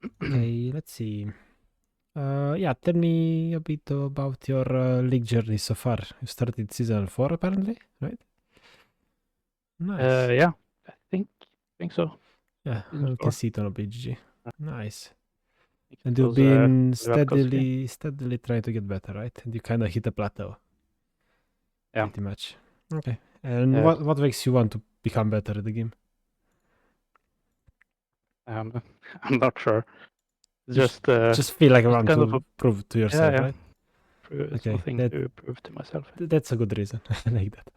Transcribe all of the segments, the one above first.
Okay, let's see. Yeah, tell me a bit about your league journey so far. You started season 4 apparently, right? Nice. Yeah, I think so. Yeah, Season we can 4. see it on BGG. Nice. I think And it you've was been Levkov's game. steadily trying to get better, right? And you kind of hit a plateau, Yeah. pretty much. Okay. And Yeah. what makes you want to become better at the game? I'm not sure. You Just just feel like I just want kind of a, to prove to yeah, yourself, yeah. right? Okay, Something to prove to myself. that's a good reason. I like that.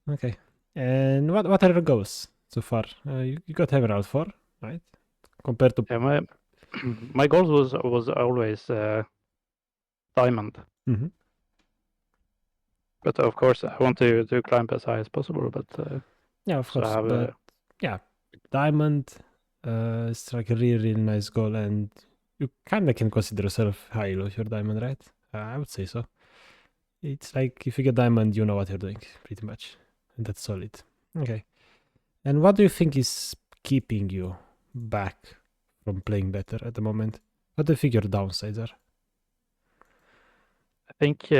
Okay. And what are your goals so far? You got Emerald 4, right? Compared to. Yeah, my goal was always diamond, Mhm. but of course I want to climb as high as possible. But Yeah, of so I course. have But yeah, Diamond is like a really nice goal, and you kind of can consider yourself high elo if you're Diamond, right? I would say so. It's like if you get Diamond, you know what you're doing, pretty much. And that's solid. Okay. And what do you think is keeping you back from playing better at the moment? What do you think your downsides are? I think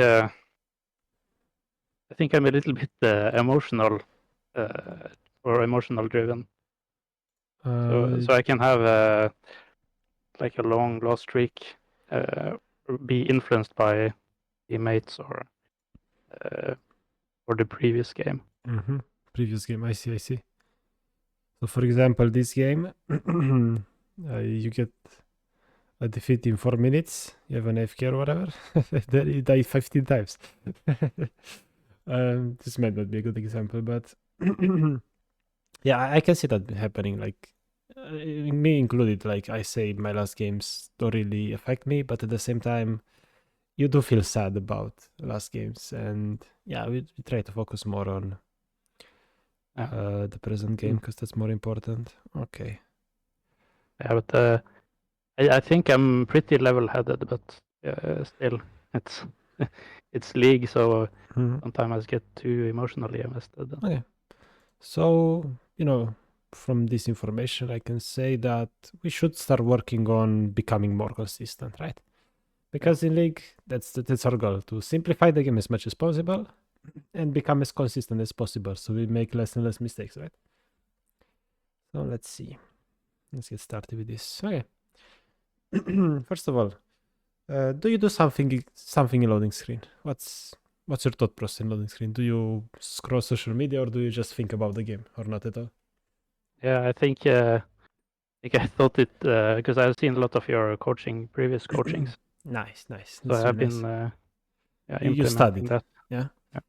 I'm a little bit emotional or emotional driven. Uh, So I can have like a long loss streak, be influenced by teammates or the previous game. Previous game, I see, I see. So, for example, this game, you get a defeat in 4 minutes, you have an AFK or whatever, then you die 15 times. This might not be a good example, but yeah, I can see that happening. Like, me included, like I say, my last games don't really affect me, but at the same time, you do feel sad about last games. And yeah, we try to focus more on the present game because that's more important. Okay. Yeah, but I think I'm pretty level-headed, but still, it's it's league, so Mhm. sometimes I get too emotionally invested. Okay. So, from this information, I can say that we should start working on becoming more consistent, right? Yeah, Because in League, that's our goal, to simplify the game as much as possible and become as consistent as possible so we make less and less mistakes, right? So let's see. Let's get started with this. Okay. First of all, do you do something in loading screen? What's your thought process in loading screen? Do you scroll social media or do you just think about the game or not at all? yeah. I think I thought it because I've seen a lot of your previous coachings, Nice, nice. so That's I've really been nice. You implementing studied, that. yeah? Yeah.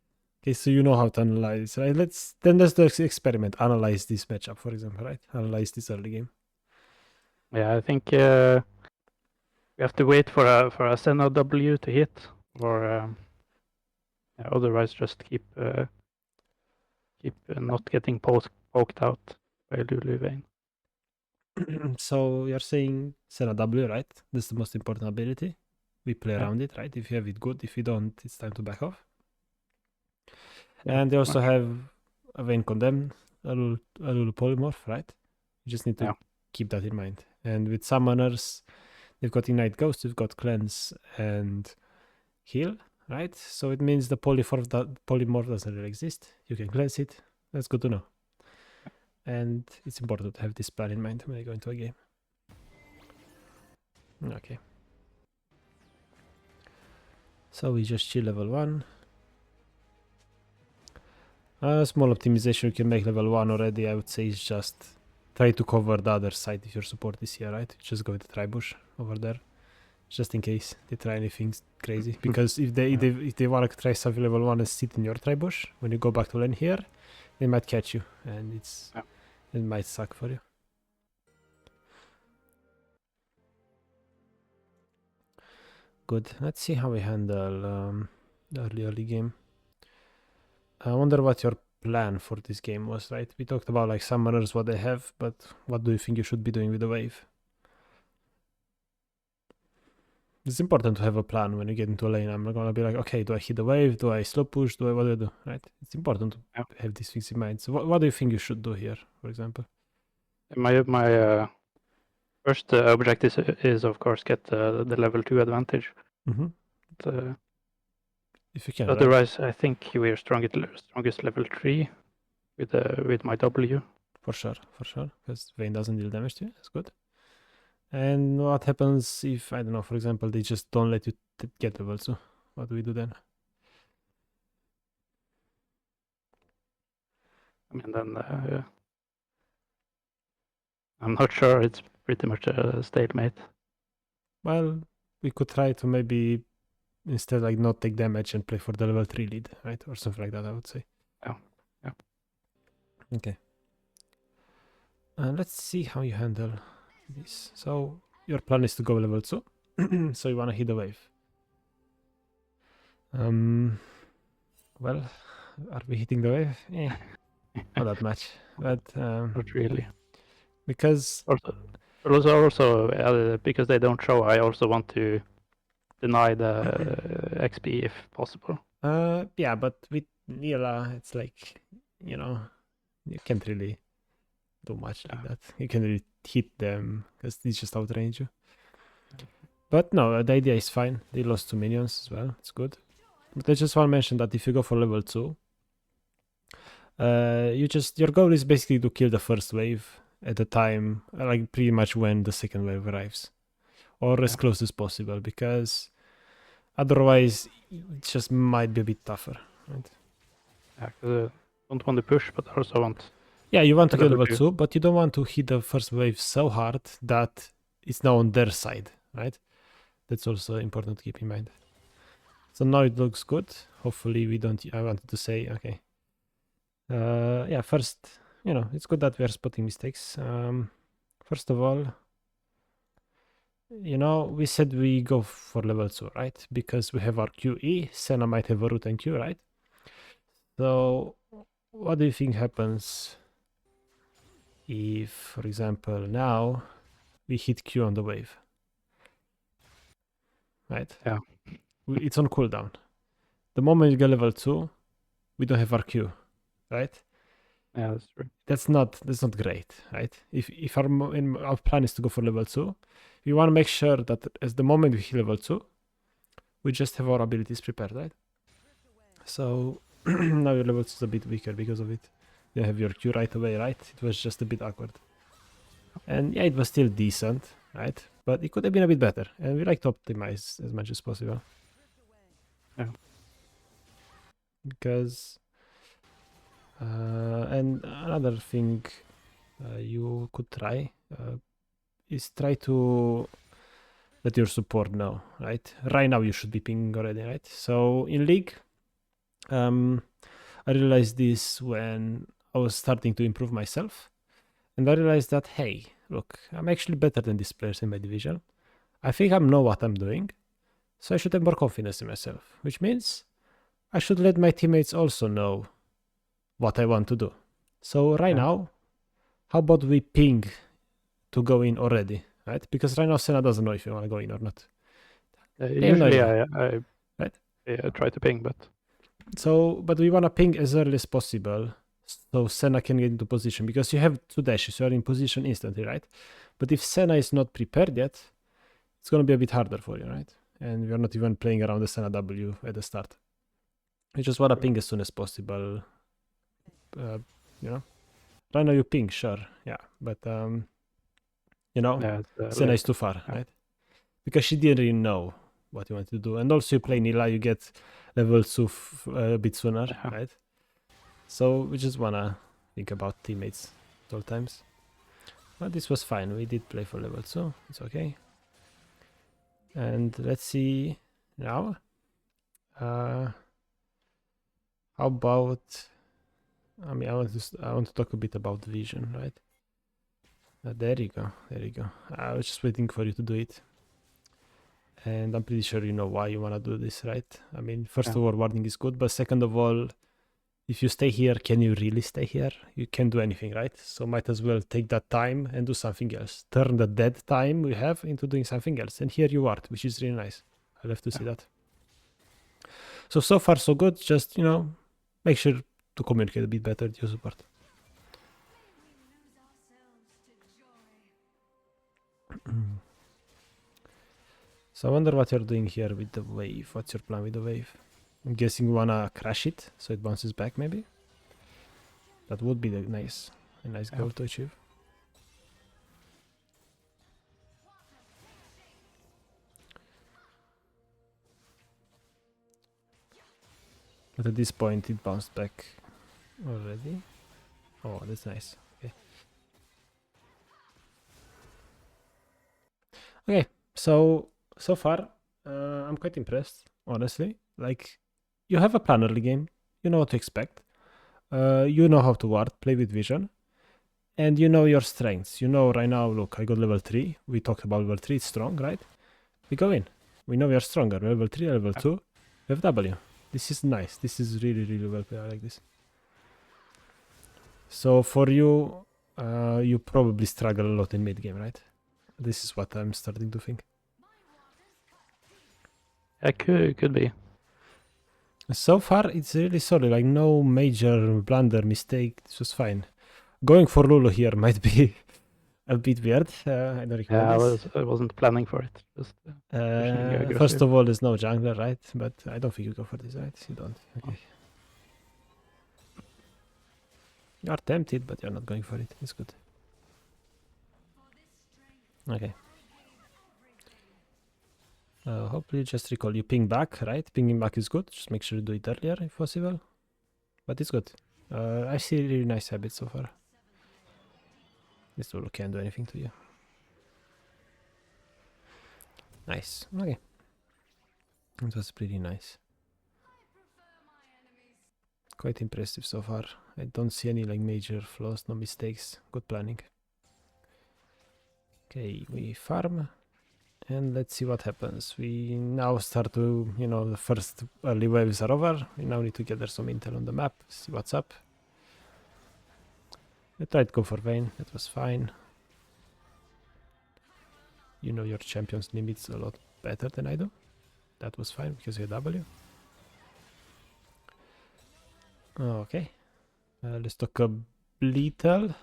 Okay, so you know how to analyze, right? Let's do experiment. Analyze this matchup, for example, right? Analyze this early game. Yeah, I think we have to wait for a Senna W to hit, or yeah, otherwise just keep not getting poked out by Lulu Vayne. So you're saying Senna W, right? That's the most important ability. We play Yeah, around it, right? If you have it, good. If you don't, it's time to back off. yeah, And they pretty also much. have a Vayne Condemned, a little polymorph, right? You just need to Yeah, keep that in mind. And with summoners, they've got Ignite Ghost, they've got Cleanse and Heal, right? So it means the polymorph doesn't really exist. You can cleanse it. That's good to know. And it's important to have this plan in mind when you go into a game. Okay. So we just chill level 1. A small optimization you can make level 1 already, I would say, is just try to cover the other side if your support is here, right? Just go with the Tribush over there. Just in case they try anything crazy. Because if they want to try something level 1 and sit in your Tribush, when you go back to lane here, they might catch you. And it might suck for you. Good. Let's see how we handle the early game. I wonder what your plan for this game was, right? We talked about like summoners, what they have, but what do you think you should be doing with the wave? It's important to have a plan when you get into a lane. I'm not gonna be like, okay, do I hit the wave? Do I slow push? What do I do? Right? It's important to yeah. have these things in mind. So what do you think you should do here, for example? My First objective is of course get the level 2 advantage. Mm-hmm. But, If you can, right? otherwise, I think we're strongest level 3 with my W. For sure, because Vayne doesn't deal damage to you. That's good. And what happens if, I don't know, for example, they just don't let you get level 2? What do we do then? I mean, then I'm not sure. It's pretty much a stalemate. Well, we could try to maybe instead like not take damage and play for the level 3 lead, right? Or something like that, I would say. Yeah. Okay. Let's see how you handle this. So your plan is to go level 2. So you want to hit the wave. Well, are we hitting the wave? Not that much. But Not really. because Also, because they don't show, I also want to deny the XP if possible. yeah, but with Nila, it's like, you know, you can't really do much like that. You can really hit them because they just outrange you. But no, the idea is fine. They lost 2 minions as well. It's good. But I just want to mention that if you go for level 2, your goal is basically to kill the first wave at the time, like pretty much when the second wave arrives, or as close as possible, because otherwise it just might be a bit tougher, right? Yeah, 'cause I don't want to push, but I also want. Yeah, you want to the get level level 2. 2, but you don't want to hit the first wave so hard that it's now on their side, right? That's also important to keep in mind. So now it looks good. Hopefully we don't, I wanted to say, okay. Yeah, first, it's good that we are spotting mistakes. First of all, we said we go for level 2, right? Because we have our QE, Senna might have a root and Q, right? So what do you think happens if, for example, now we hit Q on the wave? Right? Yeah. It's on cooldown. The moment you get level 2, we don't have our Q, right? Yeah, that's true. That's not great, right? If our plan is to go for level 2, we want to make sure that as the moment we hit level 2, we just have our abilities prepared, right? So now your level 2 is a bit weaker because of it. You have your Q right away, right? It was just a bit awkward. And yeah, it was still decent, right? But it could have been a bit better. And we like to optimize as much as possible. Yeah. Because and another thing you could try is try to let your support know, right? Right now you should be pinging already, right? So in League, I realized this when I was starting to improve myself. And I realized that, hey, look, I'm actually better than these players in my division. I think I know what I'm doing. So I should have more confidence in myself, which means I should let my teammates also know what I want to do. So right now, how about we ping to go in already, right? Because right now Senna doesn't know if you want to go in or not. Usually I right? try to ping, but but we want to ping as early as possible so Senna can get into position, because you have 2 dashes, you are in position instantly, right? But if Senna is not prepared yet, it's going to be a bit harder for you, right? And we are not even playing around the Senna W at the start. You just want to ping as soon as possible. Right now you ping, sure, yeah, but Senna is too far, right? Because she didn't really know what you wanted to do. And also you play Nila, you get level 2 a bit sooner, right? So we just want to think about teammates at all times. But this was fine. We did play for level 2. It's okay. And let's see now. How about... I want to talk a bit about vision, right? There you go. I was just waiting for you to do it. And I'm pretty sure you know why you want to do this, right? I mean, first of all, warding is good, but second of all, if you stay here, can you really stay here? You can't do anything, right? So might as well take that time and do something else. Turn the dead time we have into doing something else. And here you are, which is really nice. I love to see that. So far so good. Just, make sure to communicate a bit better with your support. So I wonder what you're doing here with the wave. What's your plan with the wave? I'm guessing you wanna crash it so it bounces back, maybe. That would be a nice goal to achieve. But at this point, it bounced back already. Oh, that's nice. Okay. Okay. So far, I'm quite impressed. Honestly, like, you have a plan early game. You know what to expect. You know how to ward, play with vision, and you know your strengths. You know right now. Look, I got level 3. We talked about level 3. It's strong, right? We go in. We know we are stronger. Level 3, level 2. We have W. This is nice. This is really, really well played. I like this. So for you, you probably struggle a lot in mid game, right? This is what I'm starting to think. It could be. So far, it's really solid. Like, no major blunder, mistake. This was fine. Going for Lulu here might be a bit weird. I don't recommend this. I wasn't planning for it. Just pushing aggressive. First of all, there's no jungler, right? But I don't think you go for this, right? You don't. Okay. You are tempted, but you're not going for it. It's good. Okay. Hopefully just recall you ping back, right? Pinging back is good. Just make sure you do it earlier if possible. But it's good. I see really nice habits so far. This Lulu can't do anything to you. Nice. Okay. It was pretty nice. Quite impressive so far. I don't see any like major flaws, no mistakes. Good planning. Okay, we farm. And let's see what happens. We now start to, the first early waves are over. We now need to gather some intel on the map, see what's up. I tried to go for Vayne, that was fine. You know your champion's limits a lot better than I do. That was fine because you had W. Okay. Let's talk a little.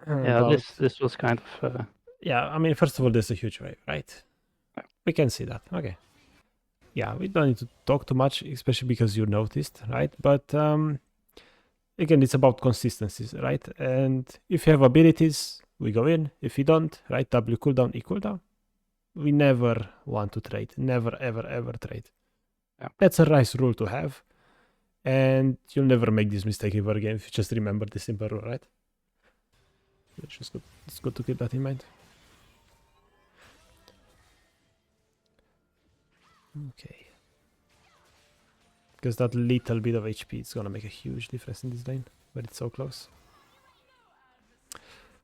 Yeah, this was kind of... Yeah, I mean, first of all, there's a huge wave, right? We can see that. Okay. Yeah, we don't need to talk too much, especially because you noticed, right? But again, it's about consistencies, right? And if you have abilities, we go in. If you don't, right? W cooldown, E cooldown. We never want to trade. Never, ever, ever trade. Yeah. That's a nice rule to have. And you'll never make this mistake ever again if you just remember this simple rule, right? It's just good. It's good to keep that in mind. Okay. Because that little bit of HP is gonna make a huge difference in this lane, but it's so close.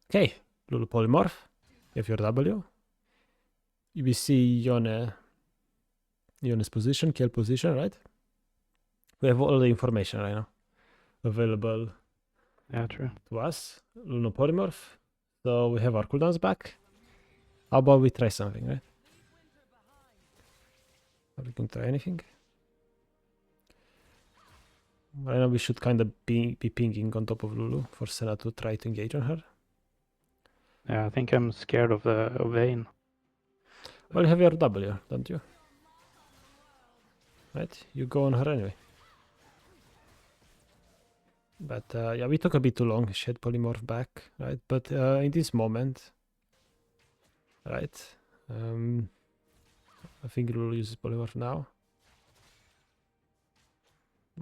Okay, Lulu Polymorph. You have your W. We see Yone's position, kill position, right? We have all the information right now available. Yeah, true. To us. Lulu Polymorph. So we have our cooldowns back. How about we try something, right? Are we going to try anything? Right now we should kind of be pinging on top of Lulu for Senna to try to engage on her. Yeah, I think I'm scared of Vayne. Well, you have your W, don't you? Right? You go on her anyway. But yeah, we took a bit too long. She had polymorph back, right? But in this moment, right? I think Lulu uses polymorph now.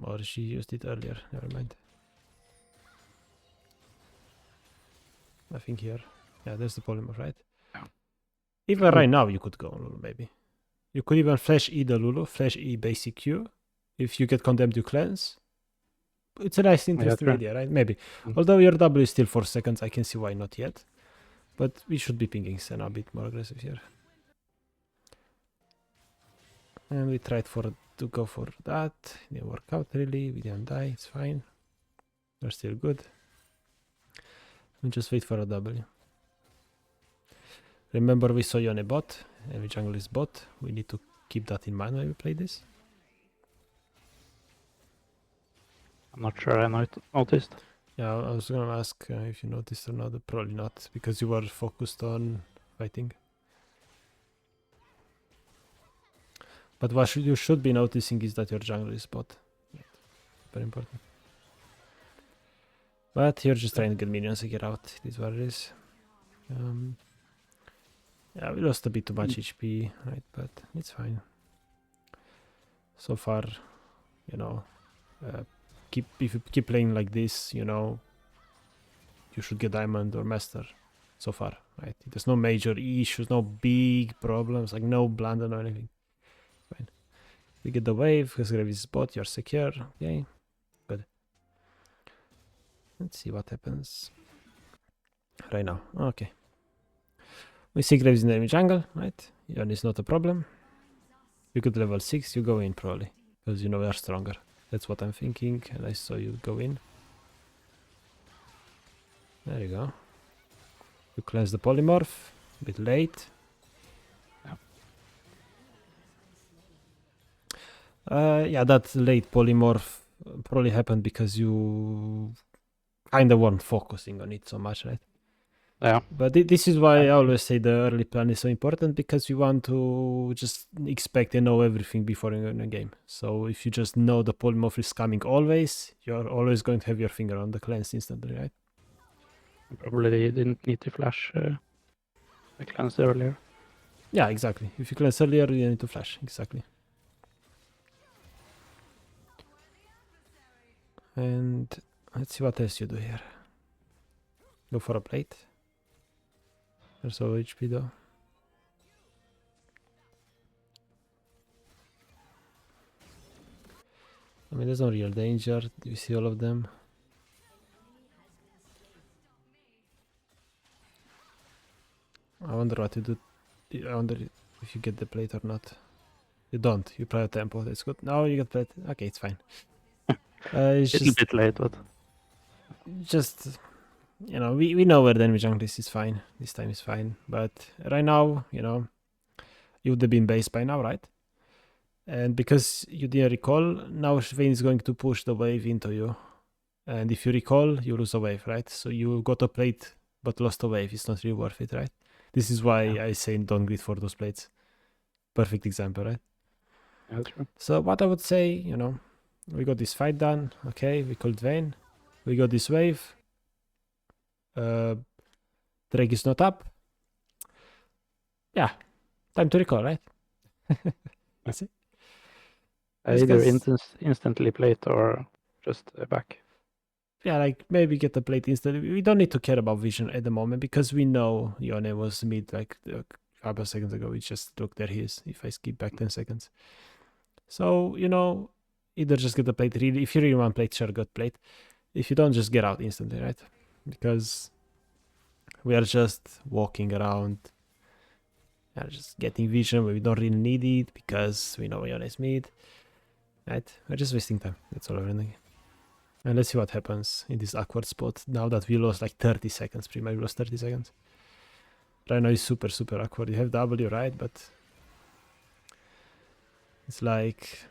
Or she used it earlier, never mind. I think here. Yeah, there's the polymorph, right? Yeah. Even right now you could go on Lulu, maybe. You could even flash E the Lulu, flash E basic Q. If you get condemned, you cleanse. It's a nice, interesting idea, right? Maybe. Although your W is still 4 seconds, I can see why not yet. But we should be pinging Senna a bit more aggressive here. And we tried to go for that. It didn't work out really. We didn't die. It's fine. We're still good. We just wait for a W. Remember, we saw Yone bot. Every jungle is bot. We need to keep that in mind when we play this. I'm not sure I noticed. Yeah, I was gonna ask if you noticed or not. Probably not, because you were focused on fighting. But what you should be noticing is that your jungle is bot. Very important. But you're just trying to get minions to get out. It is what it is. Yeah, we lost a bit too much HP, right? But it's fine. So far, you know, if you keep playing like this, you know, you should get diamond or master. So far, right? There's no major issues, no big problems, like no blunder or anything. Fine. We get the wave, because grave is bot, you're secure. Okay, good. Let's see what happens right now. Okay. We see Graves in the enemy jungle, right? Yon is not a problem. You could level 6, you go in probably. Because you know we are stronger. That's what I'm thinking, and I saw you go in. There you go. You cleanse the polymorph. A bit late. Yeah, that late polymorph probably happened because you kind of weren't focusing on it so much, right? Yeah. But this is why I always say the early plan is so important, because you want to just expect and know everything before you're in a game. So if you just know the polymorph is coming always, you're always going to have your finger on the cleanse instantly, right? Probably didn't need to flash the cleanse earlier. Yeah, exactly. If you cleanse earlier, you need to flash. Exactly. And let's see what else you do here. Go for a plate. There's all HP though. I mean, there's no real danger. You see all of them. I wonder what you do. I wonder if you get the plate or not. You don't. You play a tempo. That's good. No, you get plate. Okay, it's fine. It's It's a just, bit late, but just, you know, we know where the enemy jungle is fine. This time is fine. But right now, you know, you would have been based by now, right? And because you didn't recall, now Vayne is going to push the wave into you. And if you recall, you lose a wave, right? So you got a plate but lost a wave. It's not really worth it, right? This is why I say don't grid for those plates. Perfect example, right? yeah, true. So what I would say, you know, we got this fight done. Okay, we killed Vayne. We got this wave. Drake is not up. Yeah, time to recall, right? That's it. Just Either 'cause- instantly plate or just back. yeah, like maybe get the plate instantly. We don't need to care about vision at the moment because we know Yone was mid like a couple of seconds ago. We just look, there he is. If I skip back 10 seconds. So, you know, either just get the plate really. If you really want plate, sure, got plate. If you don't, just get out instantly, right? Because we are just walking around. We are just getting vision where we don't really need it because we know Yone is mid. Right? We're just wasting time. That's all we're doing. And let's see what happens in this awkward spot now that we lost like 30 seconds. Pretty much we lost 30 seconds. Right now is super, super awkward. You have W, right? But it's like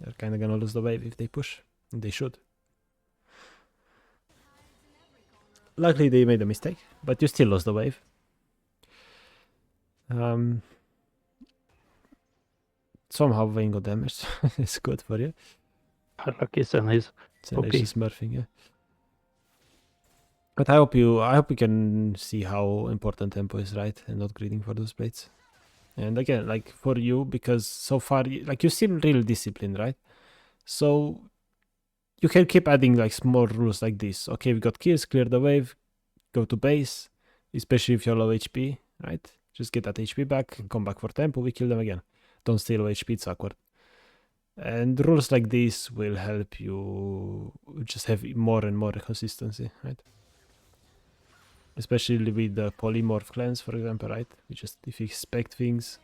they're kind of gonna lose the wave if they push. And they should. Luckily they made a mistake, but you still lost the wave. Somehow Vayne got damaged. It's good for you. Lucky Sen is So OP. she's smurfing, yeah. But I hope you can see how important tempo is, right? And not greeding for those plates. And again, like for you, because so far, like you seem really disciplined, right? So you can keep adding like small rules like this. Okay, we got kills, clear the wave, go to base, especially if you're low HP, right? Just get that HP back, come back for tempo, we kill them again. Don't stay low HP, it's awkward. And rules like this will help you just have more and more consistency, right? Especially with the polymorph cleanse, for example, right? We just, if you expect things,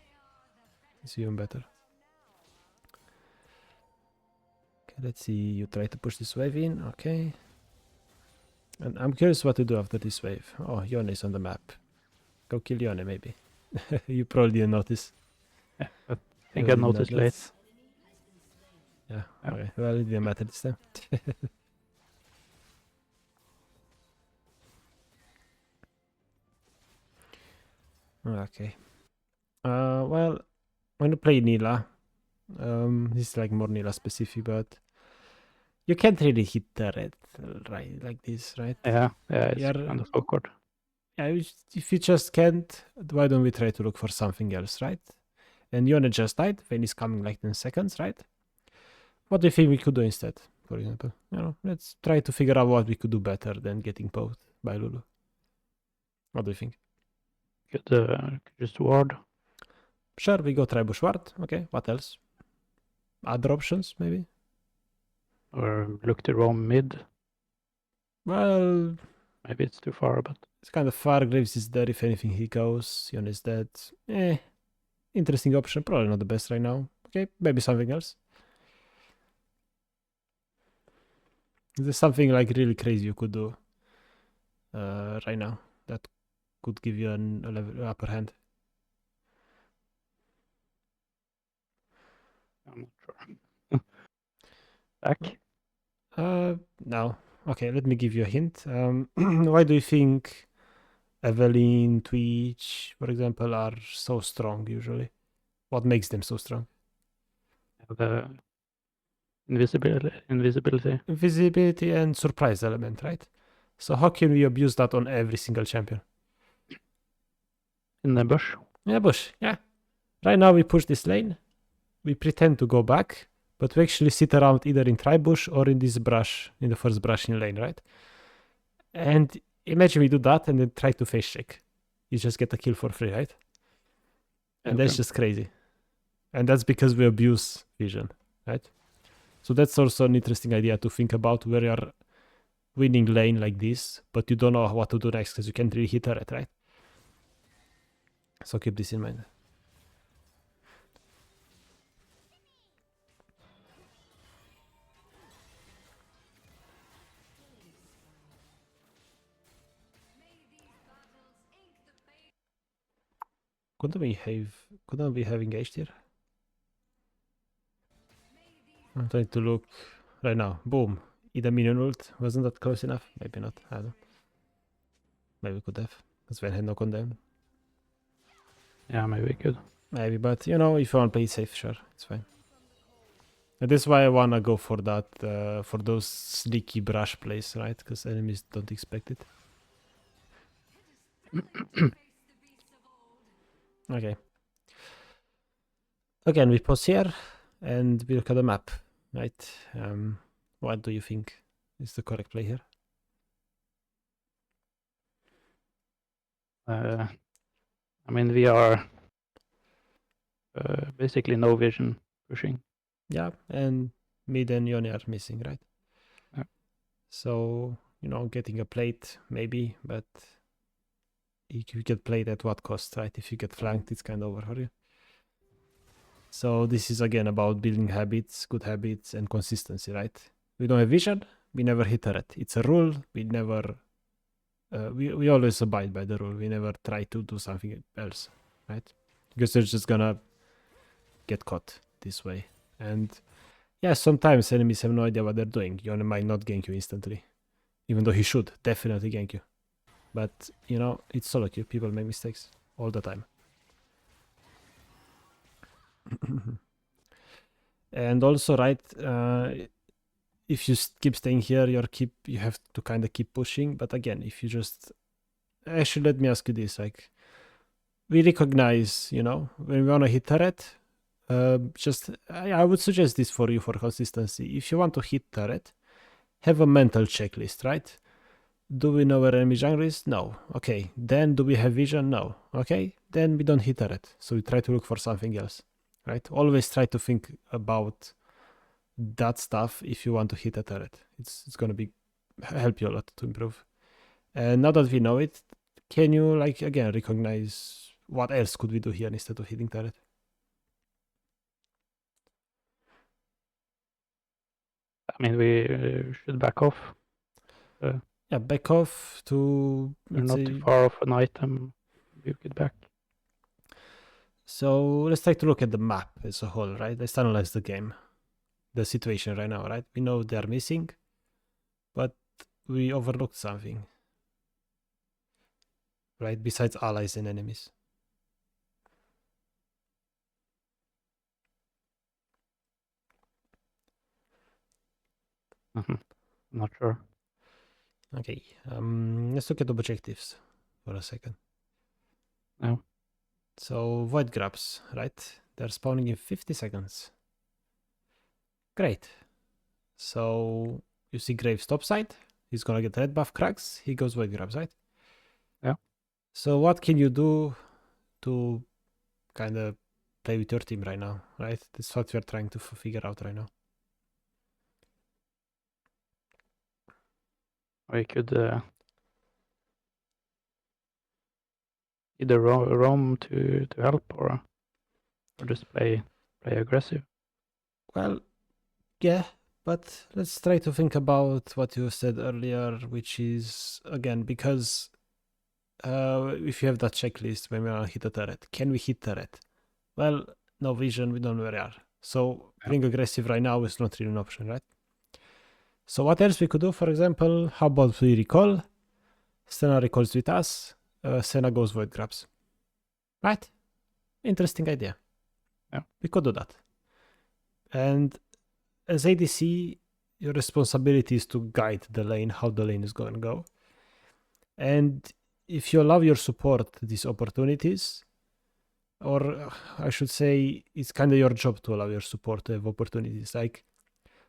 it's even better. Okay, let's see, you try to push this wave in, okay. And I'm curious what to do after this wave. Oh, Yone is on the map. Go kill Yone, maybe. You probably didn't notice. Yeah, I think I noticed late. Yeah, Yeah. okay. Well, it didn't matter this time. Okay. Well, I'm gonna play Nila. This is like more Nila specific, but you can't really hit turret right like this, right? Yeah, it's You're- kind of awkward. Yeah, if you just can't, why don't we try to look for something else, right? And Yone just died. Vayne is coming like 10 seconds, right? What do you think we could do instead, for example? Let's try to figure out what we could do better than getting poked by Lulu. What do you think? Could just ward. Sure, we go try bush ward. Okay, what else? Other options, maybe? Or look to roam mid. Well, Maybe it's too far, but it's kind of far. Graves is there if anything he goes. Yone is dead. Interesting option. Probably not the best right now. Okay, maybe something else. Is there something like really crazy you could do right now that could give you an upper hand? I'm not sure. Back. No. Okay, let me give you a hint. Why do you think Evelyn, Twitch, for example, are so strong usually? What makes them so strong? The invisibility. Invisibility and surprise element, right? So how can we abuse that on every single champion? In the bush. Yeah, bush. Yeah. Right now we push this lane. We pretend to go back, but we actually sit around either in tri-bush or in this brush, in the first brush in lane, right? And imagine we do that and then try to face check. You just get a kill for free, right? And that's just crazy. And that's because we abuse vision, right? So that's also an interesting idea to think about where you're winning lane like this, but you don't know what to do next because you can't really hit turret, right? So keep this in mind. Couldn't we have engaged here? I'm trying to look right now. Boom. Either minion ult. Wasn't that close enough? Maybe not. I don't know. Maybe we could have. Because Sven had no cooldown. Yeah, maybe we could. Maybe, but if you want to play it safe, sure. It's fine. And that's why I want to go for that, for those sneaky brush plays, right? Because enemies don't expect it. Okay. Again, we pause here and we look at the map, right? What do you think is the correct play here? I mean, we are basically no vision pushing. Yeah, and mid and Yone are missing, right? Yeah. So, getting a plate, maybe, but if you get played at what cost, right? If you get flanked, it's kind of over for you. So this is again about building habits, good habits, and consistency, right? We don't have vision, we never hit turret. It's a rule. We never, we always abide by the rule. We never try to do something else, right? Because they're just gonna get caught this way. And yeah, sometimes enemies have no idea what they're doing. Yone might not gank you instantly, even though he should definitely gank you. But it's solo queue. People make mistakes all the time. And also, right, if you keep staying here, you have to kind of keep pushing. But again, if you just actually, let me ask you this: like, we recognize, when we want to hit turret, I would suggest this for you for consistency. If you want to hit turret, have a mental checklist, right? Do we know where enemy jungle is? No. Okay. Then do we have vision? No. Okay. Then we don't hit turret. So we try to look for something else, right? Always try to think about that stuff if you want to hit a turret. It's gonna help you a lot to improve. And now that we know it, can you again recognize what else could we do here instead of hitting turret? I mean, we should back off. Yeah, back off to We're not too far off an item. We get back. So let's take a look at the map as a whole, right? Let's analyze the game, the situation right now, right? We know they're missing, but we overlooked something, right? Besides allies and enemies. Not sure. Okay, let's look at objectives for a second. No. So void grabs, right? They're spawning in 50 seconds. Great. So you see Graves topside. He's gonna get red buff cracks. He goes void grabs, right? Yeah. So what can you do to kind of play with your team right now, right? This is what we're trying to figure out right now. Or you could either roam to help or just play aggressive. Well, yeah, but let's try to think about what you said earlier, which is, again, because if you have that checklist when we want to hit a turret, can we hit turret? Well, no vision, we don't know where we are. So being aggressive right now is not really an option, right? So what else we could do? For example, how about we recall? Senna recalls with us. Senna goes void grabs. Right? Interesting idea. Yeah. We could do that. And as ADC, your responsibility is to guide the lane, how the lane is going to go. And if you allow your support these opportunities, or I should say, it's kind of your job to allow your support to have opportunities. Like,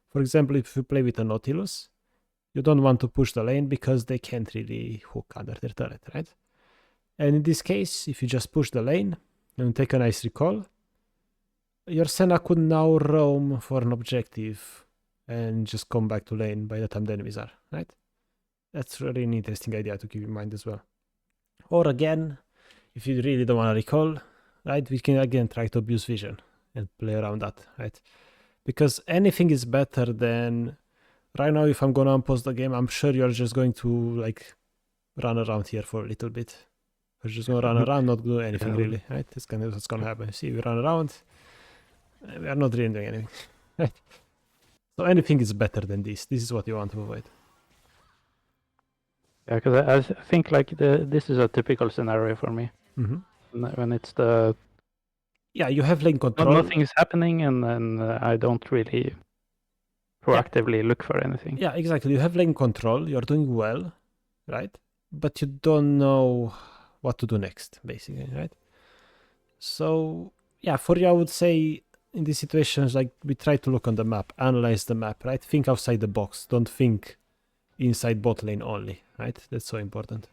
for example, if you play with a Nautilus, you don't want to push the lane because they can't really hook under their turret, right? And in this case, if you just push the lane and take a nice recall, your Senna could now roam for an objective and just come back to lane by the time the enemies are, right? That's really an interesting idea to keep in mind as well. Or again, if you really don't want to recall, right, we can again try to abuse vision and play around that, right? Because anything is better than right now. If I'm gonna unpause the game, I'm sure you're just going to like run around here for a little bit. We're just gonna run around, not do anything really, right? That's kind of what's gonna happen. See, we run around, we are not really doing anything, right? So anything is better than this. This is what you want to avoid. Yeah, because I think like this is a typical scenario for me. When it's the Yeah, you have lane control. nothing is happening, and then I don't really proactively look for anything. Yeah, exactly. You have lane control. You're doing well, right? But you don't know what to do next, basically, right? So yeah, for you, I would say in these situations, like we try to look on the map, analyze the map, right? Think outside the box. Don't think inside bot lane only, right? That's so important.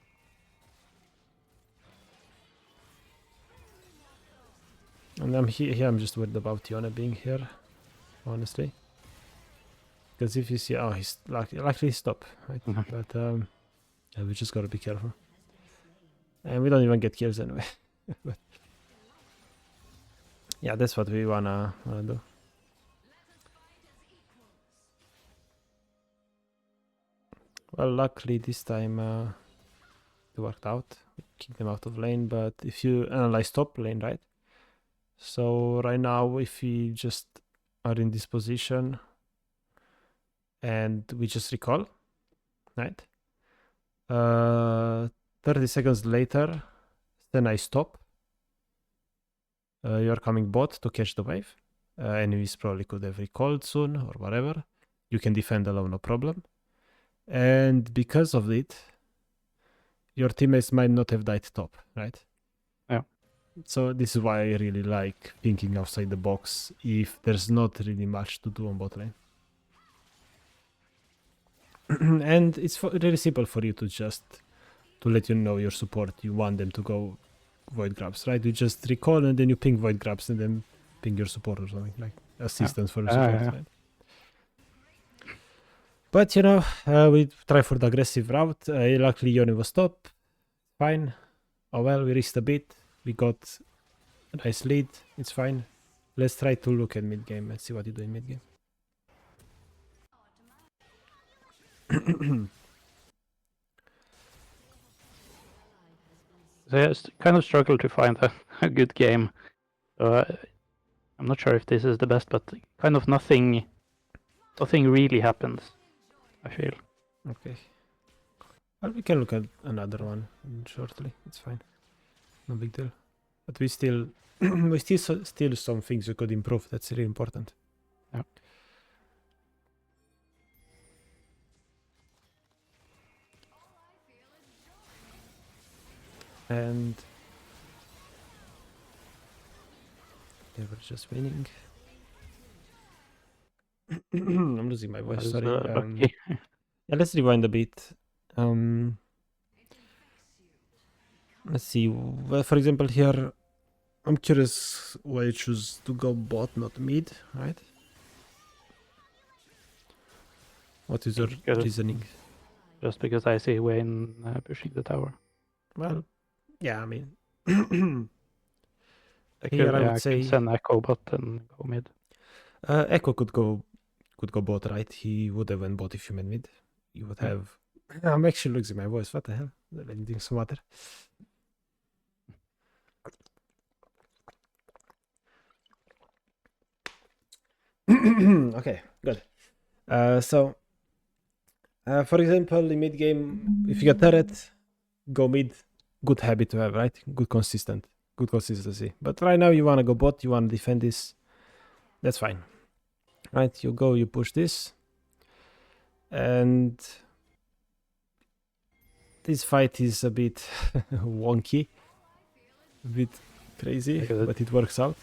And I'm here. I'm just worried about Tiona being here, honestly. Because if you see, oh, he's luckily stop, right? But yeah, we just gotta be careful. And we don't even get kills anyway. But yeah, that's what we wanna do. Well, luckily this time it worked out. We kicked them out of lane, but if you analyze top lane, right? So right now, if we just are in this position and we just recall, right? 30 seconds later, then I stop. You're coming bot to catch the wave. Enemies probably could have recalled soon or whatever. You can defend alone, no problem. And because of it, your teammates might not have died top, right? Yeah. So this is why I really like thinking outside the box if there's not really much to do on bot lane. And it's really simple for you to just to let you know your support. You want them to go void grabs, right? You just recall and then you ping void grabs and then ping your support or something like assistance for your support, right? But you know, we try for the aggressive route. Luckily, Yone was top. Fine. Oh well, we risked a bit. We got a nice lead. It's fine. Let's try to look at mid game and see what you do in mid game. They kind of struggle to find a good game. So I'm not sure if this is the best, but kind of nothing really happens, I feel. Okay. Well, we can look at another one shortly. It's fine. No big deal. But we still still some things we could improve. That's really important. Yeah. And they were just winning. I'm losing my voice, sorry. Lucky. Yeah, let's rewind a bit. Let's see. Well, for example, here, I'm curious why you choose to go bot, not mid, right? What is your Because- reasoning? Just because I see Wayne pushing the tower. Well, yeah, I mean, I here could, I yeah, would I could say send Echo bot and go mid. Echo could go bot, right? He would have went bot if you went mid. You would Yeah. have. I'm actually losing my voice. What the hell? Let me drink some water. Okay, good. So, for example, in mid game, if you get turret, go mid. Good habit to have, right? Good consistency. But right now you wanna go bot. You wanna defend this. That's fine, right? You go, you push this, and this fight is a bit wonky, a bit crazy, Because it- but it works out.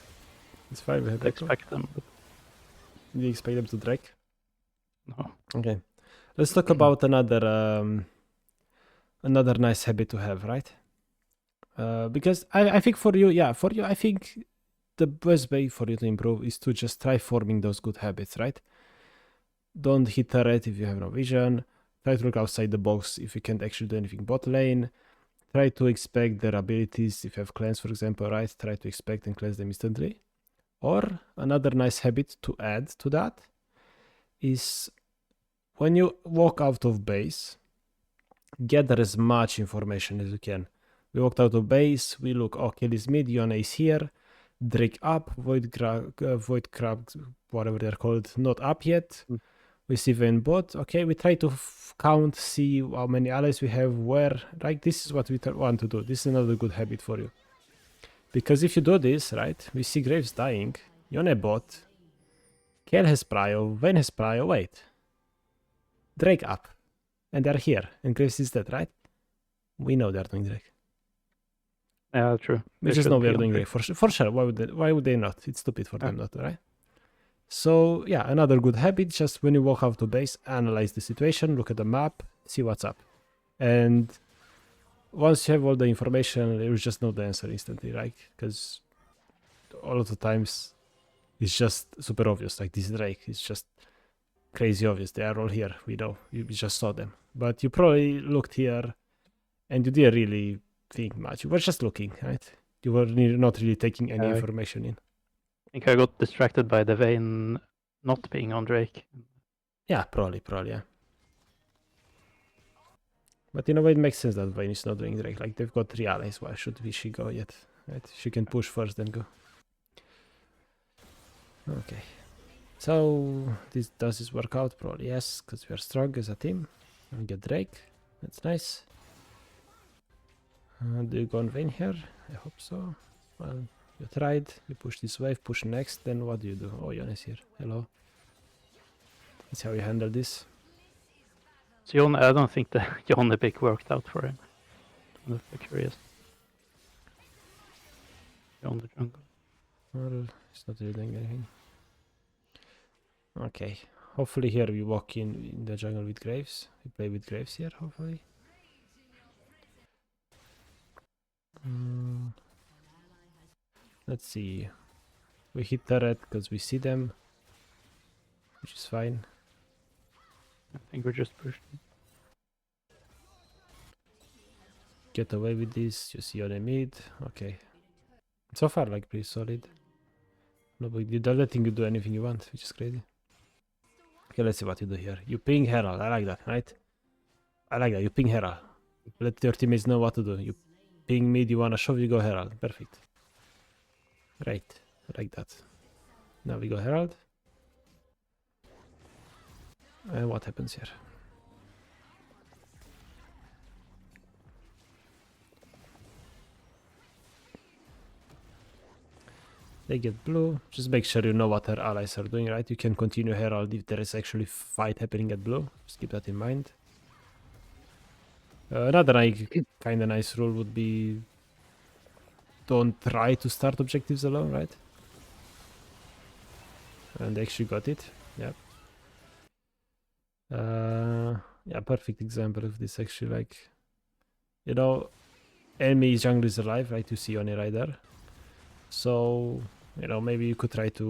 It's fine. We have I Echo. expect them, but Do you expect them to drag? no. Okay. Let's talk about another nice habit to have, right? Because I think for you, I think the best way for you to improve is to just try forming those good habits, right? Don't hit turret if you have no vision. Try to look outside the box if you can't actually do anything bot lane. Try to expect their abilities if you have cleanse, for example, right? Try to expect and cleanse them instantly. Or another nice habit to add to that is when you walk out of base, gather as much information as you can. We walked out of base, we look, okay, this mid, Yone is here, Drake up, Void Crab, whatever they're called, not up yet. Mm. We see Vayne bot, okay, we try to count, see how many allies we have, where, right? This is what we want to do. This is another good habit for you. Because if you do this, right, we see Graves dying, Yone bot, Kayle has prio, Vayne has prio, wait. Drake up, and they're here, and Graves is dead, right? We know they're doing Drake. Yeah, true. We They just know should we are be on doing Drake. Drake for sure. Why would they not? It's stupid for them not to, right? So yeah, another good habit. Just when you walk out to base, analyze the situation, look at the map, see what's up, and once you have all the information, you just know the answer instantly, right? Because all of the times it's just super obvious. Like this Drake, it's just crazy obvious. They are all here. We know. You just saw them, but you probably looked here, and you didn't really think much. You were just looking, right? You were not really taking any information in. I think I got distracted by the Vayne not being on Drake. Yeah, probably, yeah. But in a way, it makes sense that Vayne is not doing Drake. Like, they've got 3 allies. Why should she go yet? Right? She can push first, then go. Okay. So, does this work out? Probably yes, because we are strong as a team. We get Drake. That's nice. Do you go on Vayne here? I hope so. Well, you tried. You push this wave, push next. Then what do you do? Oh, Yon is here. Hello. That's how you handle this. So Jon, I don't think the Jon pick worked out for him. I'm just curious. Jon the jungle. Well, it's not really doing anything. Okay. Hopefully here we walk in the jungle with Graves. We play with Graves here, hopefully. Let's see. We hit turret because we see them, which is fine. I think we're just pushing. Get away with this. You see on the mid. Okay. So far, like, pretty solid. No big deal. They're letting you do anything you want, which is crazy. Okay, let's see what you do here. You ping Herald. I like that, right? I like that. You ping Herald. Let your teammates know what to do. You ping mid, you wanna shove, you go Herald. Perfect. Right. I like that. Now we go Herald. And what happens here? They get blue. Just make sure you know what our allies are doing, right? You can continue Herald if there is actually fight happening at blue. Just keep that in mind. Another kind of nice rule would be don't try to start objectives alone, right? And they actually got it. Yep. Yeah, perfect example of this actually. Like, you know, enemy jungle is alive, right? You see Oni right there. So, you know, maybe you could try to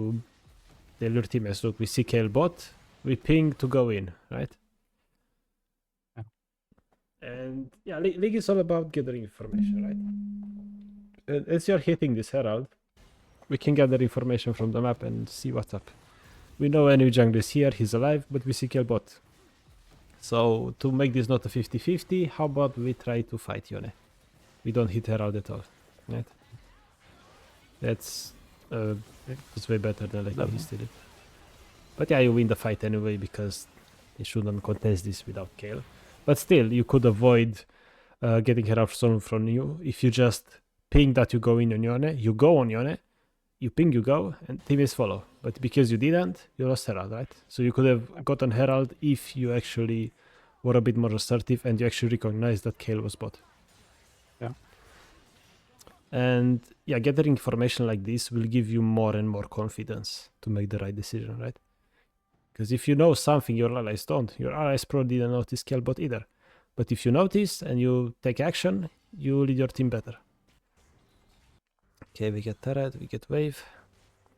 tell your teammates, look, we see Kale bot, we ping to go in, right? Yeah. And yeah, League is all about gathering information, right? As you're hitting this herald, we can gather information from the map and see what's up. We know enemy jungle is here, he's alive, but we see Kale bot. So to make this not a 50-50, how about we try to fight Yone? We don't hit herald at all, right? That's it's way better than like he did it. But yeah, you win the fight anyway because you shouldn't contest this without Kale. But still, you could avoid getting herald stolen from you if you just ping that you go in on Yone, you go on Yone, you ping, you go, and teammates follow. But because you didn't, you lost herald, right? So you could have gotten herald if you actually were a bit more assertive and you actually recognized that Kale was bot. Yeah. And yeah, gathering information like this will give you more and more confidence to make the right decision, right? Because if you know something your allies don't, your allies probably didn't notice Kale bot either. But if you notice and you take action, you lead your team better. Okay, we get turret, we get wave,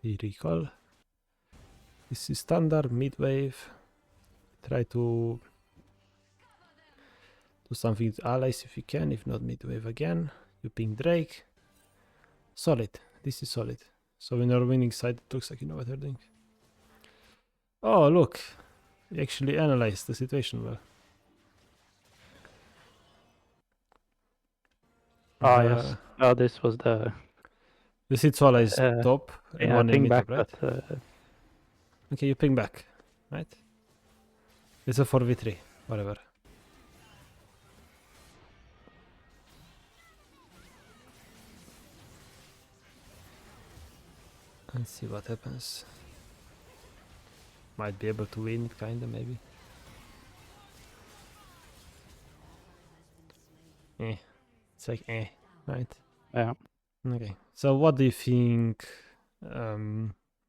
we recall. This is standard, mid wave. Try to do something with allies if you can, if not mid wave again. You ping Drake. Solid, this is solid. So when you're winning side, it looks like you know what you're doing. Oh, look, we actually analyzed the situation well. Yes. Oh, this was the... The Sitsuala is top and yeah, one in ping mid back, top, right? but... Okay, you ping back, right? It's a 4v3, whatever. Let's see what happens. Might be able to win it, kinda, maybe. It's like right? Yeah. Okay, so what do you think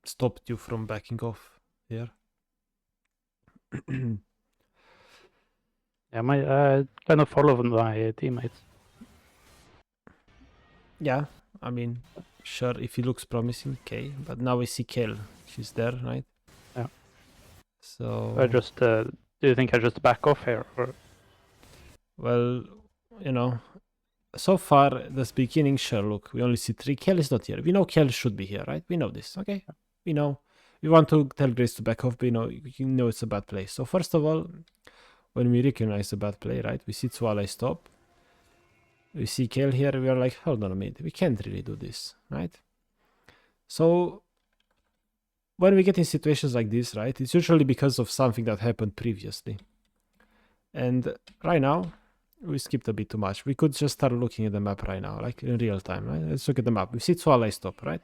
stopped you from backing off here? Yeah, my kind of followed my teammates. Yeah, I mean, sure, if he looks promising, okay, but now we see Kale. She's there, right? Yeah. So I just... do you think I just back off here? Or... well, you know, so far, this beginning, sure, look, we only see 3. Kale is not here. We know Kale should be here, right? We know this, okay? We know. We want to tell Grace to back off, but you know it's a bad play. So first of all, when we recognize a bad play, right? We see Tswala stop. We see Kale here, we are like, hold on a minute, we can't really do this, right? So when we get in situations like this, right, it's usually because of something that happened previously. And right now, we skipped a bit too much. We could just start looking at the map right now, like in real time, right? Let's look at the map. We see Tswala stop, right?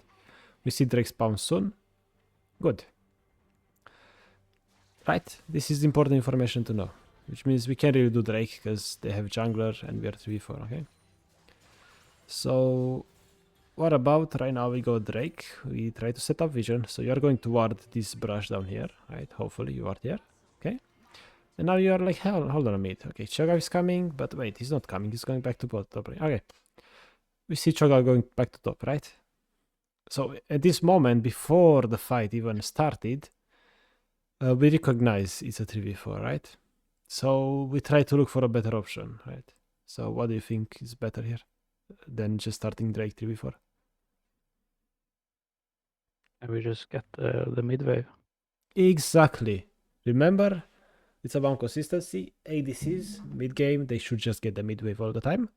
We see Drake spawn soon. Good. Right? This is important information to know. Which means we can't really do Drake because they have jungler and we are 3v4, okay? So what about right now we go Drake. We try to set up vision. So you are going toward this brush down here, right? Hopefully you are there, okay? And now you are like, hold on a minute. Okay, Cho'Gath is coming, but wait, he's not coming. He's going back to top, right? Okay. We see Cho'Gath going back to top, right? So at this moment, before the fight even started, we recognize it's a 3v4, right? So we try to look for a better option, right? So what do you think is better here than just starting Drake 3v4? And we just get the mid wave. Exactly. Remember, it's about consistency. ADCs, mid game, they should just get the mid wave all the time.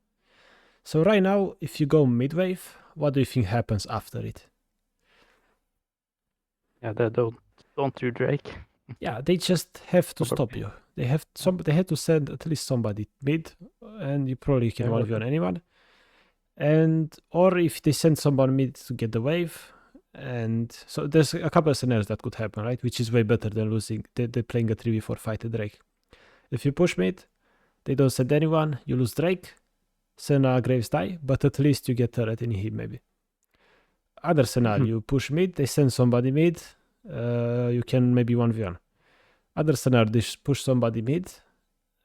So right now, if you go mid wave, what do you think happens after it? Yeah, they don't do Drake. Yeah, they just have to stop you. They have to send at least somebody mid, and you probably can 1v on anyone. And or if they send someone mid to get the wave, and so there's a couple of scenarios that could happen, right? Which is way better than losing. They're playing a 3v4 fight at Drake. If you push mid, they don't send anyone, you lose Drake, Senna Graves die, but at least you get turret in him maybe. Other scenario, you push mid, they send somebody mid, you can maybe 1v1. Other scenario, they push somebody mid,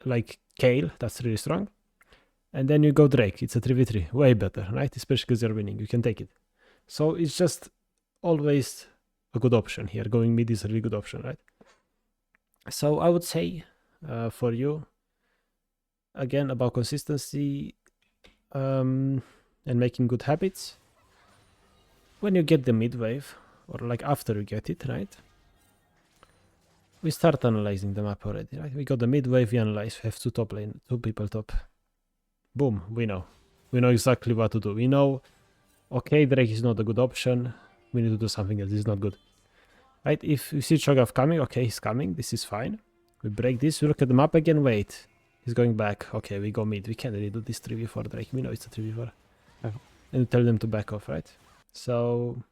like Kale, that's really strong. And then you go Drake, it's a 3v3, way better, right? Especially because you're winning, you can take it. So it's just always a good option here. Going mid is a really good option, right? So I would say for you, again, about consistency and making good habits, when you get the mid wave, or like after you get it, right? We start analyzing the map already, right? We got the mid wave, we analyze, we have two people top. Boom, we know. We know exactly what to do. We know, okay, Drake is not a good option. We need to do something else. This is not good. Right? If you see Cho'Gath coming, okay, he's coming. This is fine. We break this. We look at the map again. Wait, he's going back. Okay, we go mid. We can't really do this 3v4 Drake. We know it's a 3v4. Yeah. And we tell them to back off, right? So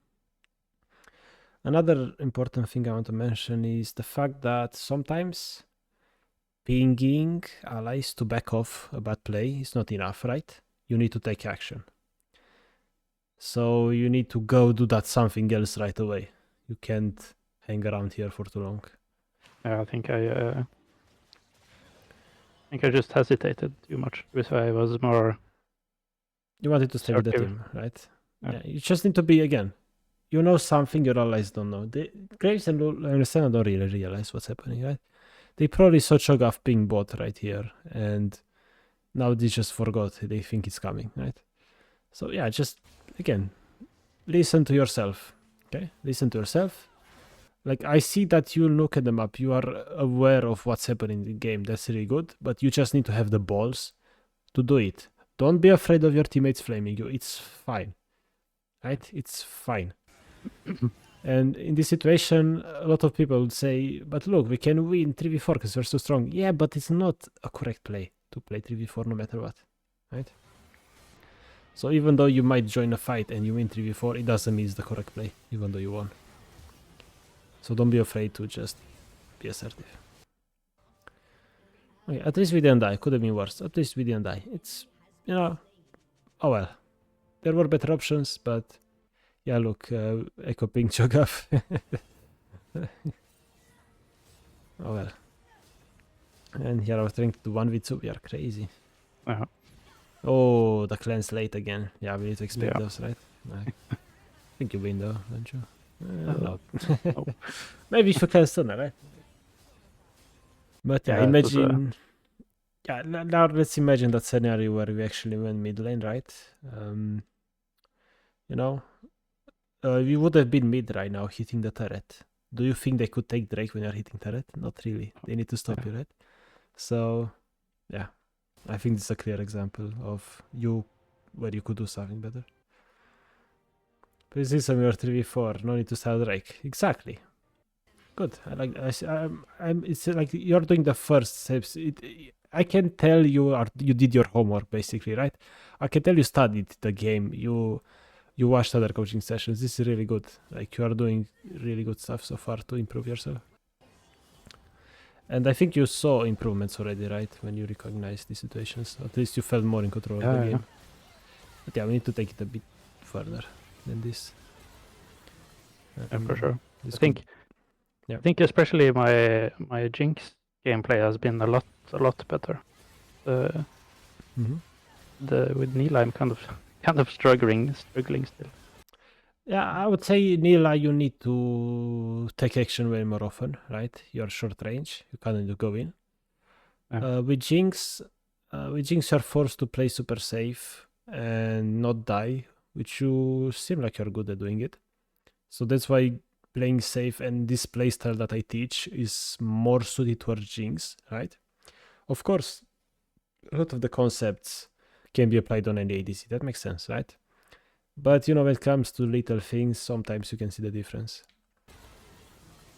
another important thing I want to mention is the fact that sometimes pinging allies to back off a bad play is not enough, right? You need to take action. So you need to go do that something else right away. You can't hang around here for too long. Yeah, I think I just hesitated too much. Because I was more. You wanted to stay with the assertive. team, right? Yeah. You just need to be, again, you know something your allies don't know. Graves and Senna don't really realize what's happening, right? They probably saw Cho'Gath being bought right here, and now they just forgot. They think it's coming, right? So yeah, just, again, listen to yourself, okay? Listen to yourself. Like, I see that you look at the map, you are aware of what's happening in the game. That's really good, but you just need to have the balls to do it. Don't be afraid of your teammates flaming you. It's fine, right? It's fine. And in this situation, a lot of people would say, but look, we can win 3v4 because we're so strong. Yeah, but it's not a correct play to play 3v4 no matter what, right? So even though you might join a fight and you win 3v4, it doesn't mean it's the correct play, even though you won. So don't be afraid to just be assertive. Okay, at least we didn't die. Could have been worse. At least we didn't die. It's, oh well. There were better options, but yeah, look, Echo Ping Cho'Gath. Oh well. And here I was trying to do 1v2. We are crazy. Yeah. Oh, the cleanse late again. Yeah, we need to expect Yeah. those, right? I think you win though, don't you? No. Nope. Maybe if you cleanse sooner, right? But yeah, Yeah, it was, imagine. Yeah, now let's imagine that scenario where we actually went mid lane, right? We would have been mid right now hitting the turret. Do you think they could take Drake when you're hitting turret? Not really. They need to stop you, right? So, yeah, I think this is a clear example of where you could do something better. Precision, you're 3v4. No need to start Drake. Exactly. Good. I like. It's like you're doing the first steps. I can tell you did your homework basically, right? I can tell you studied the game. You watched other coaching sessions. This is really good. Like, you are doing really good stuff so far to improve yourself. And I think you saw improvements already, right? When you recognized the situations. At least you felt more in control of the game. But yeah, we need to take it a bit further than this. Yeah, for sure. I think especially my jinx gameplay has been a lot better. With Nila, I'm kind of struggling still. Yeah, I would say Nila, you need to take action way more often, right? You're short range, you can't go in. Yeah. With Jinx, you're forced to play super safe and not die, which you seem like you're good at doing it. So that's why playing safe and this playstyle that I teach is more suited towards Jinx, right? Of course, a lot of the concepts can be applied on any ADC. That makes sense, right? But when it comes to little things, sometimes you can see the difference.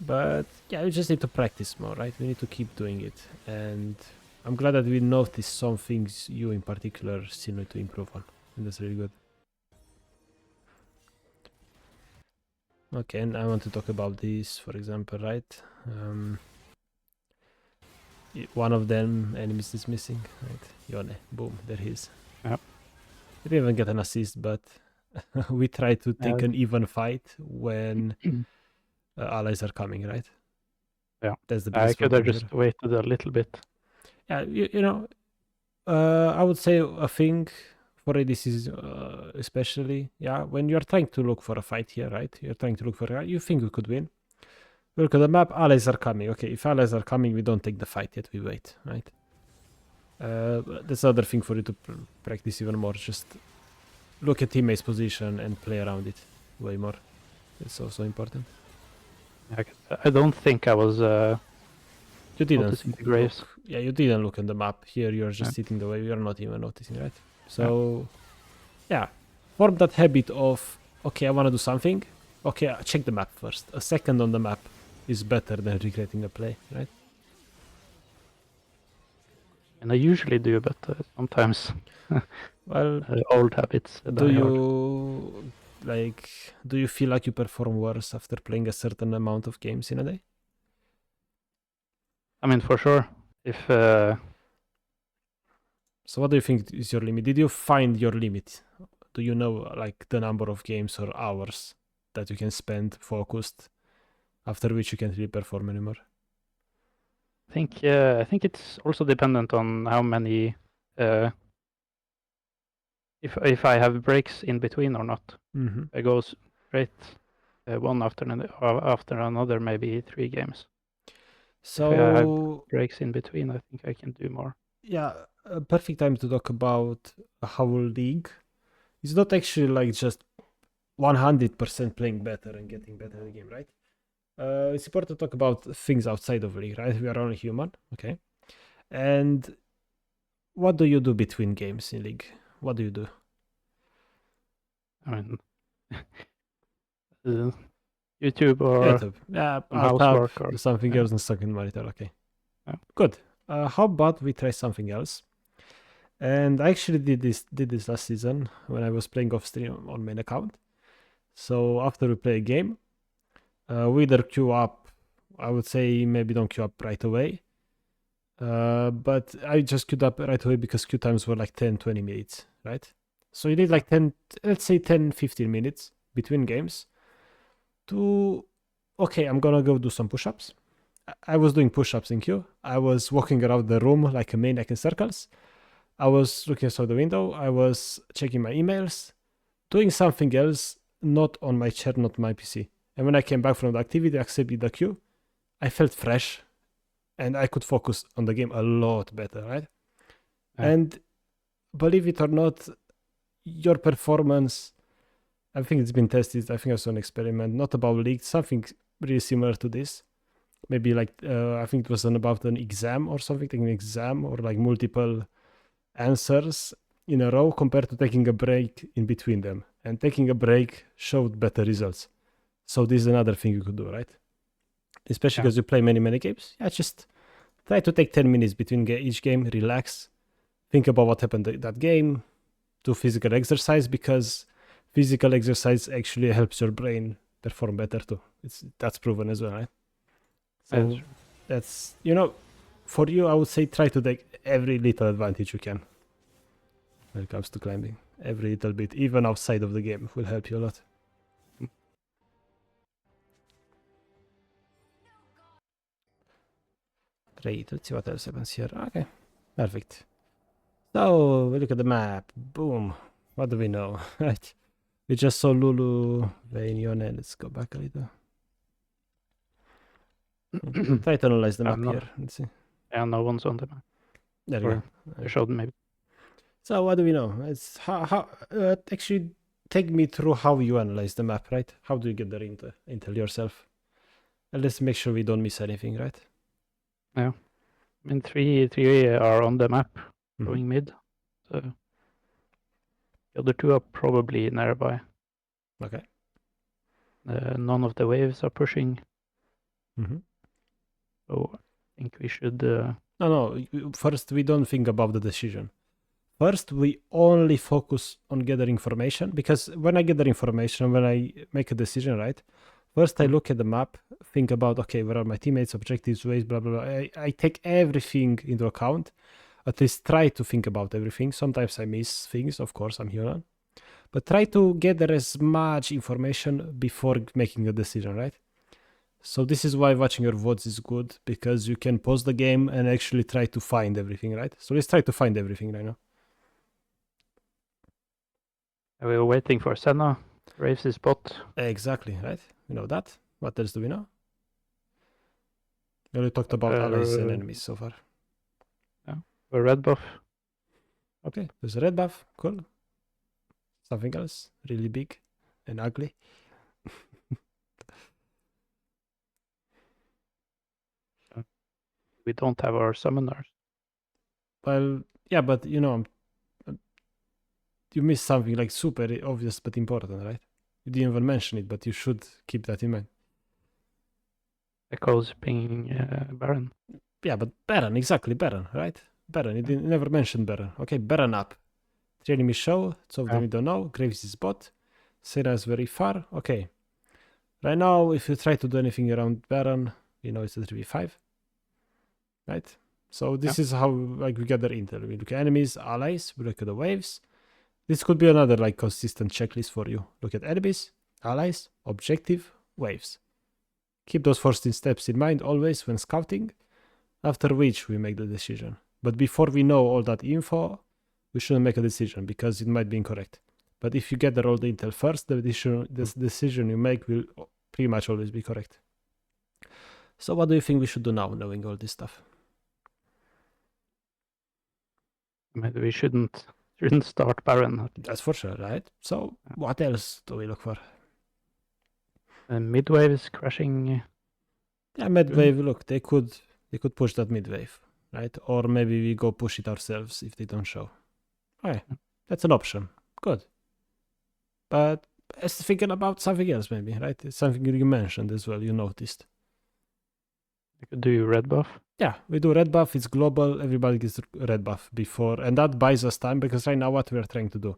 But yeah, you just need to practice more, right? We need to keep doing it. And I'm glad that we noticed some things you in particular still need to improve on. And that's really good. Okay, and I want to talk about this, for example, right? One of them, enemies is missing, right? Yone, boom, there he is. Yep. We didn't even get an assist, but we try to take an even fight when allies are coming, right? Yeah. That's the I biggest could have problem just here. waited a little bit. Yeah, you know, I would say a thing for ADCs especially, yeah, when you're trying to look for a fight here, right? You're trying to look for a, you think we could win. Look at the map, allies are coming. Okay, if allies are coming, we don't take the fight yet, we wait, right? That's another thing for you to practice even more. Just look at teammates' position and play around it way more. It's also important. I don't think I was You didn't noticing the graves. yeah, you didn't look at the map. Here you're just Yeah. sitting the way you're not even noticing, right? So yeah, form that habit of okay, I want to do something. Okay, check the map first. A second on the map is better than regretting a play, right? And I usually do, but sometimes Well, old habits do die hard. you do you feel like you perform worse after playing a certain amount of games in a day? I mean, for sure. If So what do you think is your limit? Did you find your limit? Do you know like the number of games or hours that you can spend focused after which you can't really perform anymore? I think it's also dependent on how many if I have breaks in between or not. Mm-hmm. I go straight one after another, maybe 3 games. If I have So breaks in between, I think I can do more. yeah, a perfect time to talk about how league is not actually like just 100% playing better and getting better in the game, right? It's important to talk about things outside of league, right? We are only human, okay? And what do you do between games in league? What do you do? I mean, YouTube or YouTube. Yeah, some I'll tab, housework or do something yeah. else and second monitor, okay. Yeah. Good. How about we try something else? And I actually did this last season when I was playing off stream on main account. So after we play a game, we either queue up. I would say maybe don't queue up right away. But I just queued up right away because queue times were like 10-20 minutes, right? So you need like 10, let's say 10-15 minutes between games to, okay, I'm gonna go do some push-ups. I was doing push-ups in queue. I was walking around the room like a maniac in circles. I was looking outside the window. I was checking my emails, doing something else, not on my chair, not my PC. And when I came back from the activity, accepted the queue, I felt fresh and I could focus on the game a lot better, right? Yeah. And believe it or not, your performance, I think it's been tested. I think I saw an experiment, not about league, something really similar to this. Maybe like, I think it was about an exam or something, taking an exam or like multiple answers in a row compared to taking a break in between them. And taking a break showed better results. So this is another thing you could do, right? Especially because you play many games. Yeah, just try to take 10 minutes between each game, relax, think about what happened that game, do physical exercise because physical exercise actually helps your brain perform better too. That's proven as well, right? So that's for you, I would say try to take every little advantage you can when it comes to climbing. Every little bit, even outside of the game, will help you a lot. Great, let's see what else happens here. Okay, perfect. So we look at the map. Boom. What do we know? Right. We just saw Lulu, Vaynione. Let's go back a little. Try to analyze the map here. Let's see. Yeah, no one's on the map. There we go. You showed maybe. So what do we know? It's how actually take me through how you analyze the map, right? How do you get the intel yourself? And let's make sure we don't miss anything, right? Yeah. I mean, three are on the map going mid. So the other 2 are probably nearby. Okay. None of the waves are pushing. So I think we should. No. First, we don't think about the decision. First, we only focus on gathering information because when I gather information, when I make a decision, right? First, I look at the map, think about, okay, where are my teammates, objectives, ways, blah, blah, blah. I take everything into account At least try to think about everything. Sometimes I miss things, of course, I'm human. But try to gather as much information before making a decision, right? So this is why watching your VODs is good, because you can pause the game and actually try to find everything, right? So let's try to find everything right now. We were waiting for Senna. Graves is bot. Exactly, right? We know that. What else do we know? We only talked about allies and enemies so far. Yeah, a red buff. Okay, there's a red buff. Cool. Something else really big and ugly. We don't have our summoners. Well, yeah, but you know, you missed something like super obvious but important, right? You didn't even mention it, but you should keep that in mind. Echoes pinging Baron. Yeah, but Baron, exactly, Baron, right? Baron, you didn't never mention Baron. Okay, Baron up. 3 enemies show, two of them we don't know. Graves is bot. Sarah is very far. Okay. Right now, if you try to do anything around Baron, you know it's a 3v5. Right? So this is how like we gather intel. We look at enemies, allies, we look at the waves. This could be another like consistent checklist for you. Look at enemies, allies, objective, waves. Keep those 14 steps in mind always when scouting, after which we make the decision. But before we know all that info, we shouldn't make a decision because it might be incorrect. But if you gather all the intel first, the decision you make will pretty much always be correct. So what do you think we should do now, knowing all this stuff? Maybe we shouldn't start Baron. That's for sure, right? So what else do we look for? And midwave is crashing. Yeah, midwave. Look, they could push that midwave, right? Or maybe we go push it ourselves if they don't show. Okay, that's an option. Good. But as thinking about something else, maybe, right? It's something you mentioned as well. You noticed. You could do red buff. Yeah, we do red buff. It's global. Everybody gets red buff before, and that buys us time because right now what we are trying to do,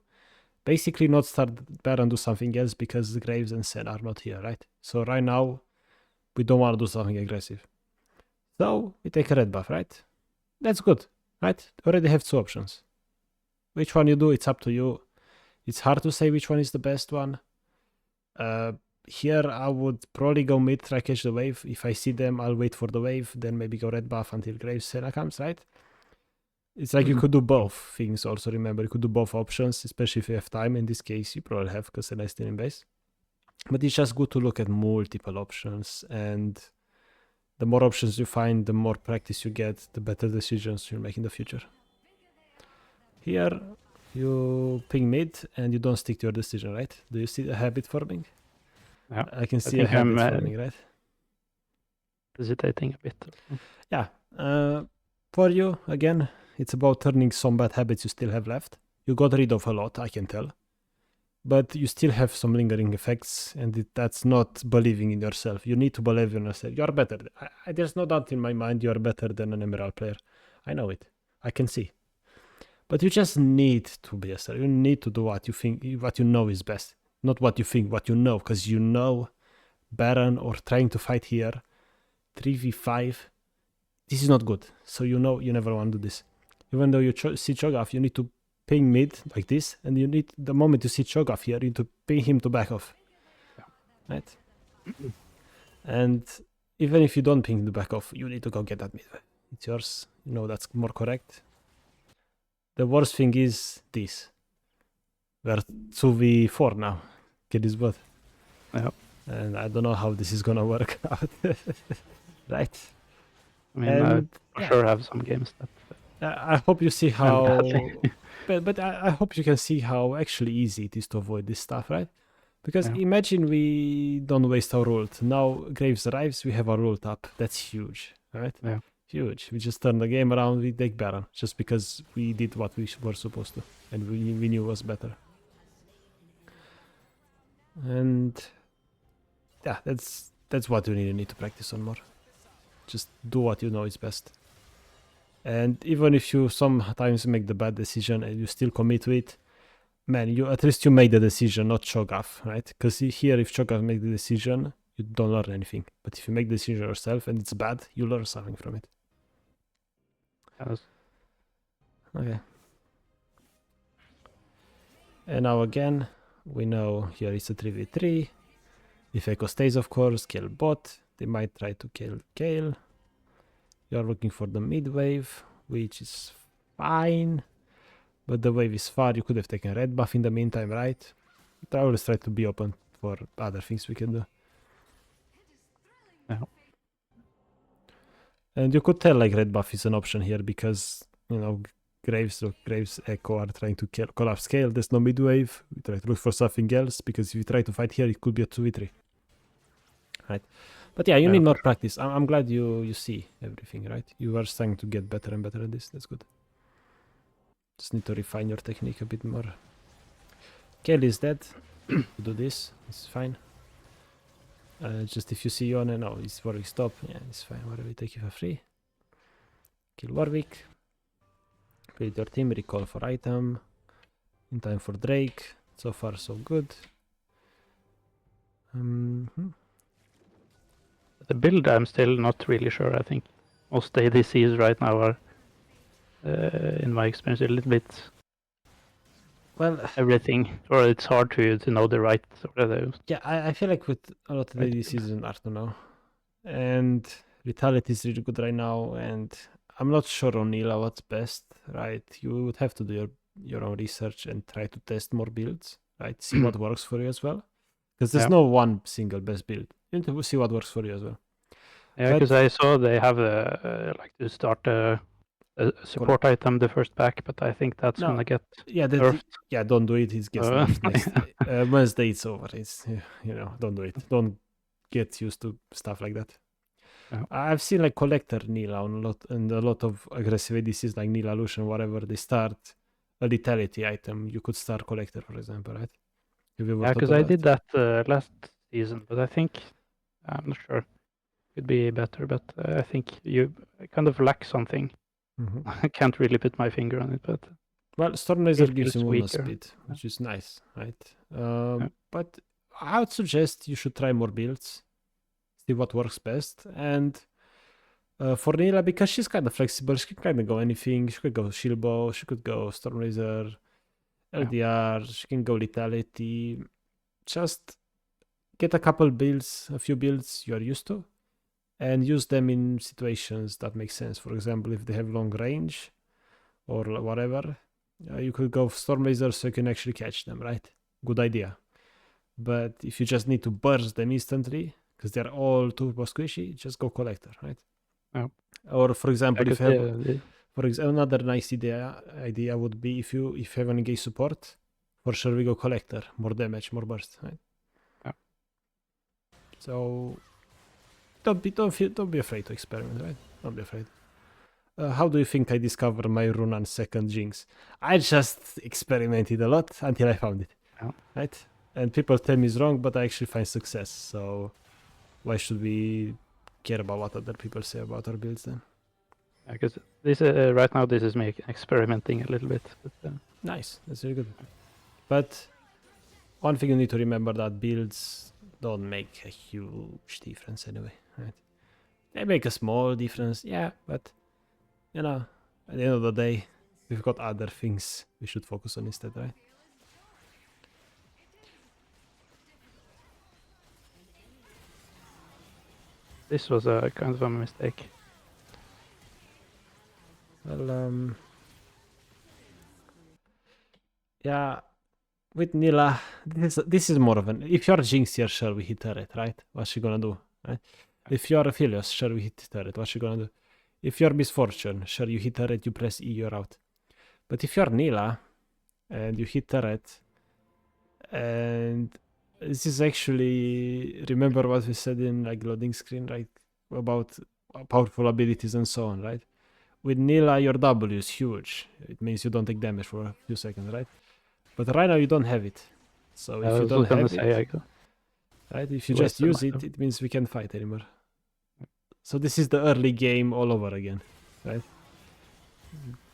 basically not start Baron, do something else because the Graves and Sen are not here, right? So right now we don't want to do something aggressive. So we take a red buff, right? That's good, right? Already have two options. Which one you do, it's up to you. It's hard to say which one is the best one. Here I would probably go mid, try catch the wave. If I see them, I'll wait for the wave, then maybe go red buff until Graves Senna comes, right? It's like you could do both things also, remember. You could do both options, especially if you have time. In this case, you probably have because Senna is still in base. But it's just good to look at multiple options, and the more options you find, the more practice you get, the better decisions you'll make in the future. Here, you ping mid and you don't stick to your decision, right? Do you see a habit forming? Yeah, I can see a habit forming, right? Hesitating a bit. Yeah. For you, again, it's about turning some bad habits you still have left. You got rid of a lot, I can tell. But you still have some lingering effects, and that's not believing in yourself. You need to believe in yourself. You are better. There's no doubt in my mind you are better than an Emerald player. I know it. I can see. But you just need to be yourself. You need to do what you think, what you know is best. Not what you think, what you know. Because you know Baron or trying to fight here, 3v5, this is not good. So you know you never want to do this. Even though you see Cho'Gath, you need to ping mid like this, and you need, the moment you see Cho'Gath here, you need to ping him to back off. Yeah. Right? And even if you don't ping the back off, you need to go get that mid. It's yours. You know that's more correct. The worst thing is this. We're 2v4 now. Get this bot. Yeah. And I don't know how this is gonna work out. Right? I mean, I for sure have some games that. I hope you see how. but I hope you can see how actually easy it is to avoid this stuff, right? Because imagine we don't waste our ult. Now Graves arrives, we have our ult up. That's huge, right? Yeah. Huge. We just turn the game around, we take Baron just because we did what we were supposed to, and we knew was better. And yeah, that's what you need to practice on more. Just do what you know is best. And even if you sometimes make the bad decision and you still commit to it, man, you at least you made the decision, not Cho'Gath, right? Because here, if Cho'Gath make the decision, you don't learn anything. But if you make the decision yourself and it's bad, you learn something from it. Yes. Okay. And now again, we know here is a 3v3. If Echo stays, of course, kill bot. They might try to kill Kale. You're looking for the mid wave, which is fine. But the wave is far. You could have taken red buff in the meantime, right? But I always try to be open for other things we can do. Yeah. And you could tell like red buff is an option here because, you know, Graves Echo are trying to collapse Scale. There's no mid wave. We try to look for something else because if you try to fight here, it could be a 2v3. Right? But yeah, you need more practice. I'm glad you see everything, right? You are starting to get better and better at this. That's good. Just need to refine your technique a bit more. Kelly is dead. Do this. It's fine. Just if you see Yone, no, it's Warwick stop. Yeah, it's fine. Whatever, we take you for free. Kill Warwick. Build your team. Recall for item. In time for Drake. So far, so good. The build, I'm still not really sure. I think most ADCs right now are, in my experience, a little bit Well, everything, or it's hard to know the right sort of. yeah, I feel like with a lot of Right. ADCs it's hard to know. And Vitality is really good right now, and I'm not sure on Nila what's best, right? You would have to do your own research and try to test more builds, right? See what works for you as well. Because there's no one single best build. You need to see what works for you as well. Yeah, because I saw they have like to start a support item the first pack, but I think that's gonna get nerfed. Yeah, don't do it. It gets nerfed next Wednesday. It's over. It's don't do it. Don't get used to stuff like that. Yeah. I've seen like collector Nila on a lot of aggressive ADCs like Nila Lucian, whatever. They start a lethality item. You could start collector, for example, right? Yeah, because I did that last season, but I think I'm not sure. Could be better, but I think you kind of lack something. I can't really put my finger on it, but well, Stormlaser gives you movement speed, which is nice, right? But I would suggest you should try more builds, see what works best, and for Nila, because she's kind of flexible, she can kind of go anything. She could go Shieldbow, she could go Stormlaser, LDR, she can go Lethality. Just get a few builds you are used to, and use them in situations that make sense. For example, if they have long range or whatever, you could go Stormlaser so you can actually catch them, right? Good idea. But if you just need to burst them instantly, because they're all turbo squishy, just go Collector, right? Yeah. Or for example, if you have, another nice idea would be if you have an engaged support, for sure we go Collector, more damage, more burst, right? Yeah. So don't be afraid to experiment, right? Don't be afraid. How do you think I discovered my Runan second jinx? I just experimented a lot until I found it, right? And people tell me it's wrong, but I actually find success. So why should we care about what other people say about our builds then? Because this right now this is me experimenting a little bit. But, nice, that's really good. But one thing you need to remember that builds don't make a huge difference anyway, right? They make a small difference, yeah, but at the end of the day, we've got other things we should focus on instead, right? This was a kind of a mistake. Well, yeah, with Nila, this is more of an... If you're Jinx here, sure, we hit turret, right? What's she gonna do, right? If you're a Philios, sure, we hit turret. What's she gonna do? If you're Misfortune, sure, you hit turret, you press E, you're out. But if you're Nila, and you hit turret, and this is actually... Remember what we said in like loading screen, right? About powerful abilities and so on, right? With Nila, your W is huge. It means you don't take damage for a few seconds, right? But right now you don't have it. So if you don't have it, right? If you just use it, it means we can't fight anymore. So this is the early game all over again, right?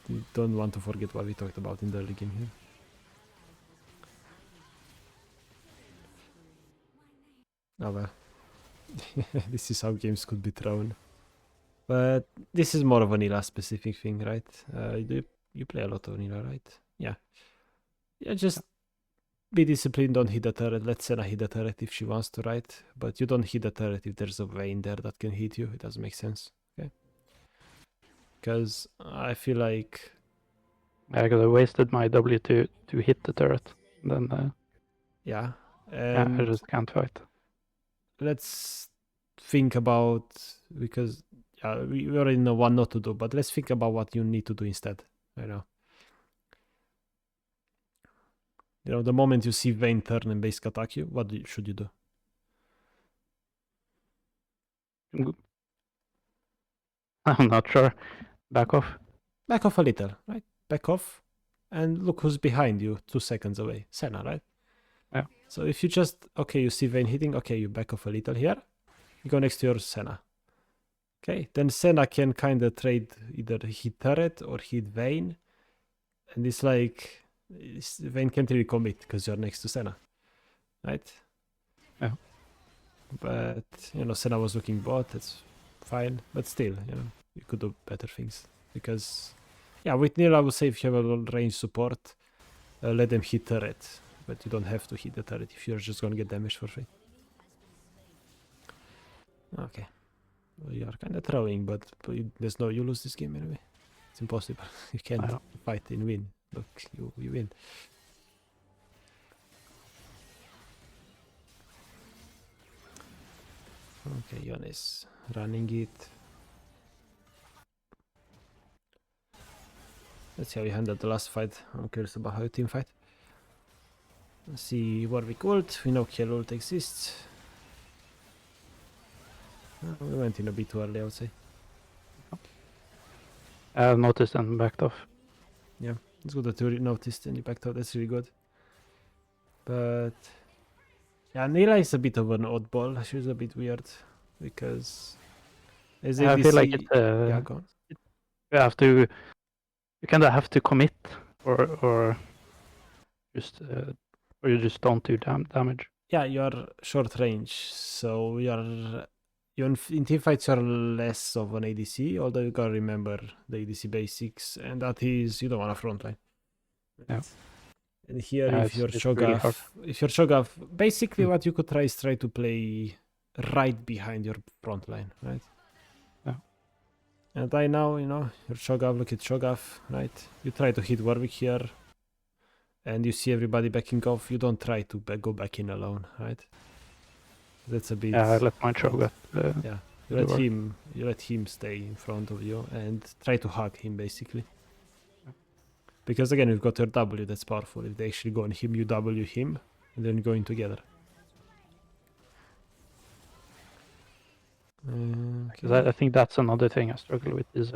You don't want to forget what we talked about in the early game here. Oh well. This is how games could be thrown. But this is more of a Nila specific thing, right? You play a lot of Tonirel, right? Yeah. Yeah, just be disciplined, don't hit the turret. Let Senna hit the turret if she wants to, right? But you don't hit the turret if there's a Vayne there that can hit you. It doesn't make sense. Okay. Because I feel like... I could have wasted my W to hit the turret. Then yeah. I And just can't fight. let's think about... because we already know what not to do, but let's think about what you need to do instead. You know, the moment you see Vayne turn and basic attack you, what should you do? I'm not sure. Back off. Back off a little, right? Back off. And look who's behind you 2 seconds away. Senna, right? Yeah. So if you just... okay, you see Vayne hitting. Okay, you back off a little here. You go next to your Senna. Okay, then Senna can kind of trade either hit turret or hit Vayne. And it's like... Vayne can't really commit because you're next to Senna. Right? Yeah. But, you know, Senna was looking bot. That's fine. But still, you know, you could do better things. Because, yeah, with Neil, I would say if you have a range support, let them hit turret. But you don't have to hit the turret if you're just going to get damage for free. Okay. Well, you are kind of throwing, but there's no... you lose this game anyway. It's impossible. You can't fight and win. Look, you win. Okay, Jon is running it. Let's see how you handled the last fight. I'm curious about how you team fight. Let's see Warwick ult. We know Kiel ult exists. We went in a bit too early, I would say. I've noticed and backed off. Yeah, it's good that you noticed and you backed out. That's really good. But yeah, Nila is a bit of an oddball. She's a bit weird because as ADC, I feel like it's yeah, go on. you have to... you kind of have to commit or just or you just don't do damage. Yeah, you're short range, so you're in team fights you're less of an ADC, although you gotta remember the ADC basics, and that is you don't want a frontline. Yeah. And here, Yeah, if you're really Cho'Gath, basically what you could try is try to play right behind your frontline, right? Yeah. And right now, you know, your Cho'Gath, look at Cho'Gath, right? You try to hit Warwick here, and you see everybody backing off. You don't try to go back in alone, right? That's a bit... yeah, I let my Cho'Gath. yeah, you let him stay in front of you and try to hug him, basically. Because again, you've got your W, that's powerful. If they actually go on him, you W him, and then go in together. Because I think that's another thing I struggle with is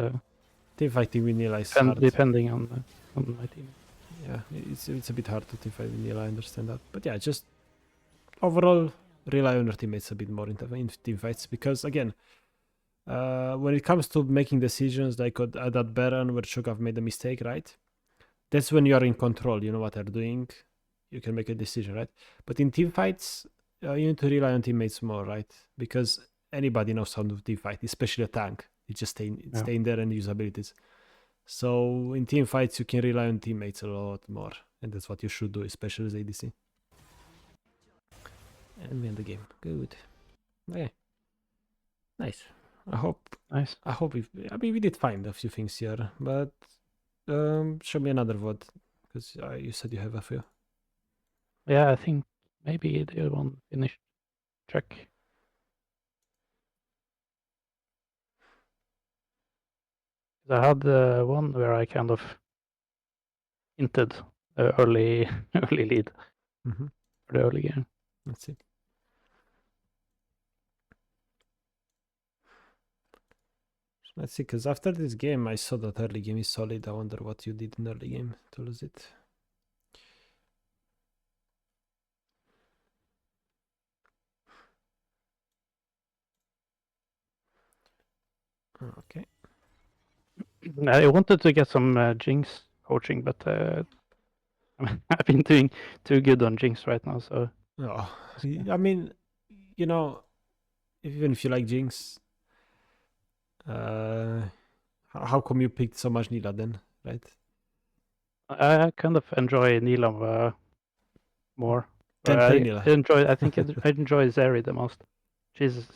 team fighting with Nila is hard. Depending on my team. Yeah, it's a bit hard to team fight with Nila, I understand that. But yeah, just overall, rely on your teammates a bit more in team fights. Because again, when it comes to making decisions, like at that Baron where Cho'Gath made a mistake, right? That's when you are in control, you know what they're doing. You can make a decision, right? But in team fights, you need to rely on teammates more, right? Because anybody knows how to team fight, especially a tank. It just stay in there and use abilities. So in team fights, you can rely on teammates a lot more. And that's what you should do, especially as ADC. And we end the game. Good. Okay. Nice. I hope we did find a few things here, but show me another VOD, because you said you have a few. Yeah, I think maybe the other one finished. Check. I had one where I kind of hinted early lead for the early game. Let's see. Let's see, because after this game, I saw that early game is solid. I wonder what you did in early game to lose it. Okay. I wanted to get some jinx coaching, but I've been doing too good on jinx right now. So I mean, you know, even if you like jinx, how come you picked so much Nila then, right? I kind of enjoy Nilam more. Then play Nila. I think I enjoy Zeri the most. She's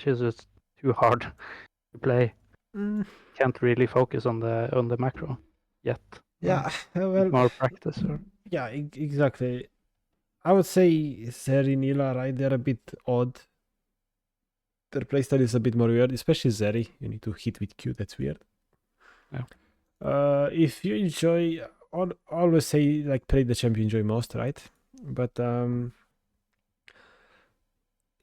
just too hard to play. Can't really focus on the macro yet. Yeah, well, more practice. Or... Yeah, exactly. I would say Zeri, Nila, right? They're a bit odd. Their playstyle is a bit more weird, especially Zeri. You need to hit with Q. That's weird. Yeah. If you enjoy, always say like play the champion you enjoy most, right? But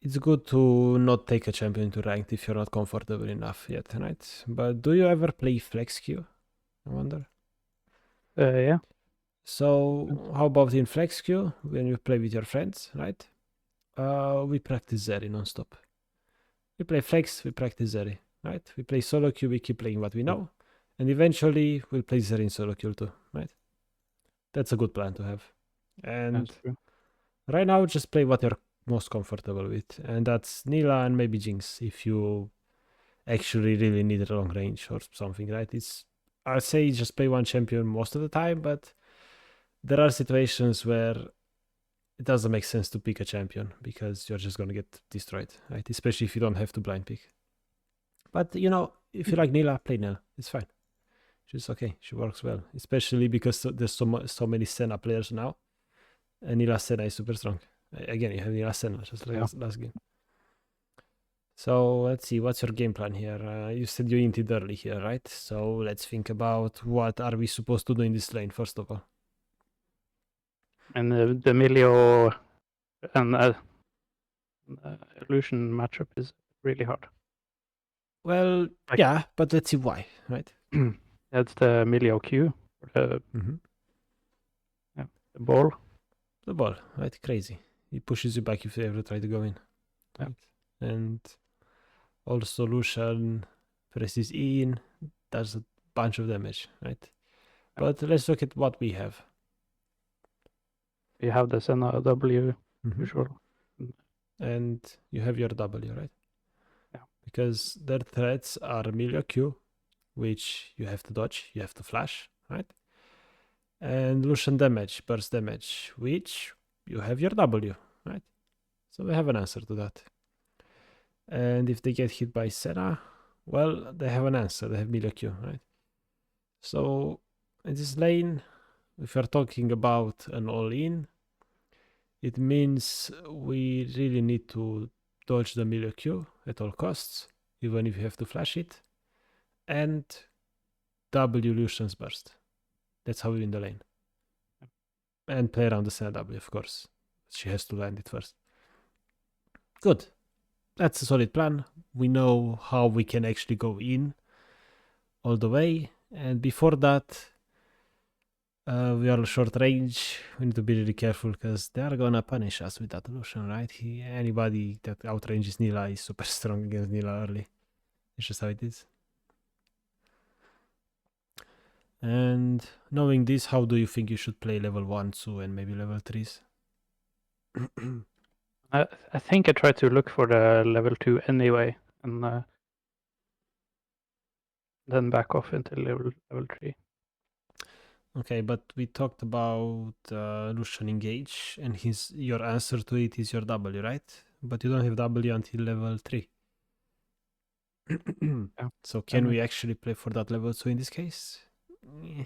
it's good to not take a champion to ranked if you're not comfortable enough yet, right? But do you ever play flex queue? I wonder. Yeah. So how about in flex queue when you play with your friends, right? We practice Zeri non-stop. We play flex, we practice Zeri, right? We play solo queue, we keep playing what we know. And eventually we'll play Zeri in solo queue too, right? That's a good plan to have. And right now just play what you're most comfortable with. And that's Nila and maybe Jinx if you actually really need a long range or something, right? I'd say just play one champion most of the time, but there are situations where it doesn't make sense to pick a champion because you're just gonna get destroyed, right? Especially if you don't have to blind pick. But you know, if you like Nila, play Nila. It's fine. She's okay. She works well, especially because there's so many Senna players now, and Nila Senna is super strong. Again, you have Nila Senna just like last game. So let's see, what's your game plan here? You said you inted early here, right? So let's think about what are we supposed to do in this lane first of all. And the Milio and Illusion matchup is really hard. Well, yeah, but let's see why, right? That's the Milio Q. The ball. The ball, right? Crazy. He pushes you back if you ever try to go in. Yeah. Right? And also Lucian presses in, does a bunch of damage, right? Yeah. But let's look at what we have. You have the Senna W usual. And you have your W, right? Yeah. Because their threats are Milio Q, which you have to dodge, you have to flash, right? And Lucian damage, burst damage, which you have your W, right? So we have an answer to that. And if they get hit by Senna, well, they have an answer. They have Milio Q, right? So in this lane, if you're talking about an all-in, it means we really need to dodge the Milio Q at all costs, even if you have to flash it, and W Lucian's burst. That's how we win the lane. And play around the Senna W, of course. She has to land it first. Good. That's a solid plan. We know how we can actually go in all the way. And before that, we are short range. We need to be really careful because they are gonna punish us with that illusion, right? Anybody that outranges Nila is super strong against Nila early. It's just how it is. And knowing this, how do you think you should play level 1, 2, and maybe level 3s? I think I try to look for the level 2 anyway, and then back off until level 3. Okay, but we talked about Lucian engage, and your answer to it is your W, right? But you don't have W until level 3. Yeah. So can we actually play for that level 2 in this case? Yeah.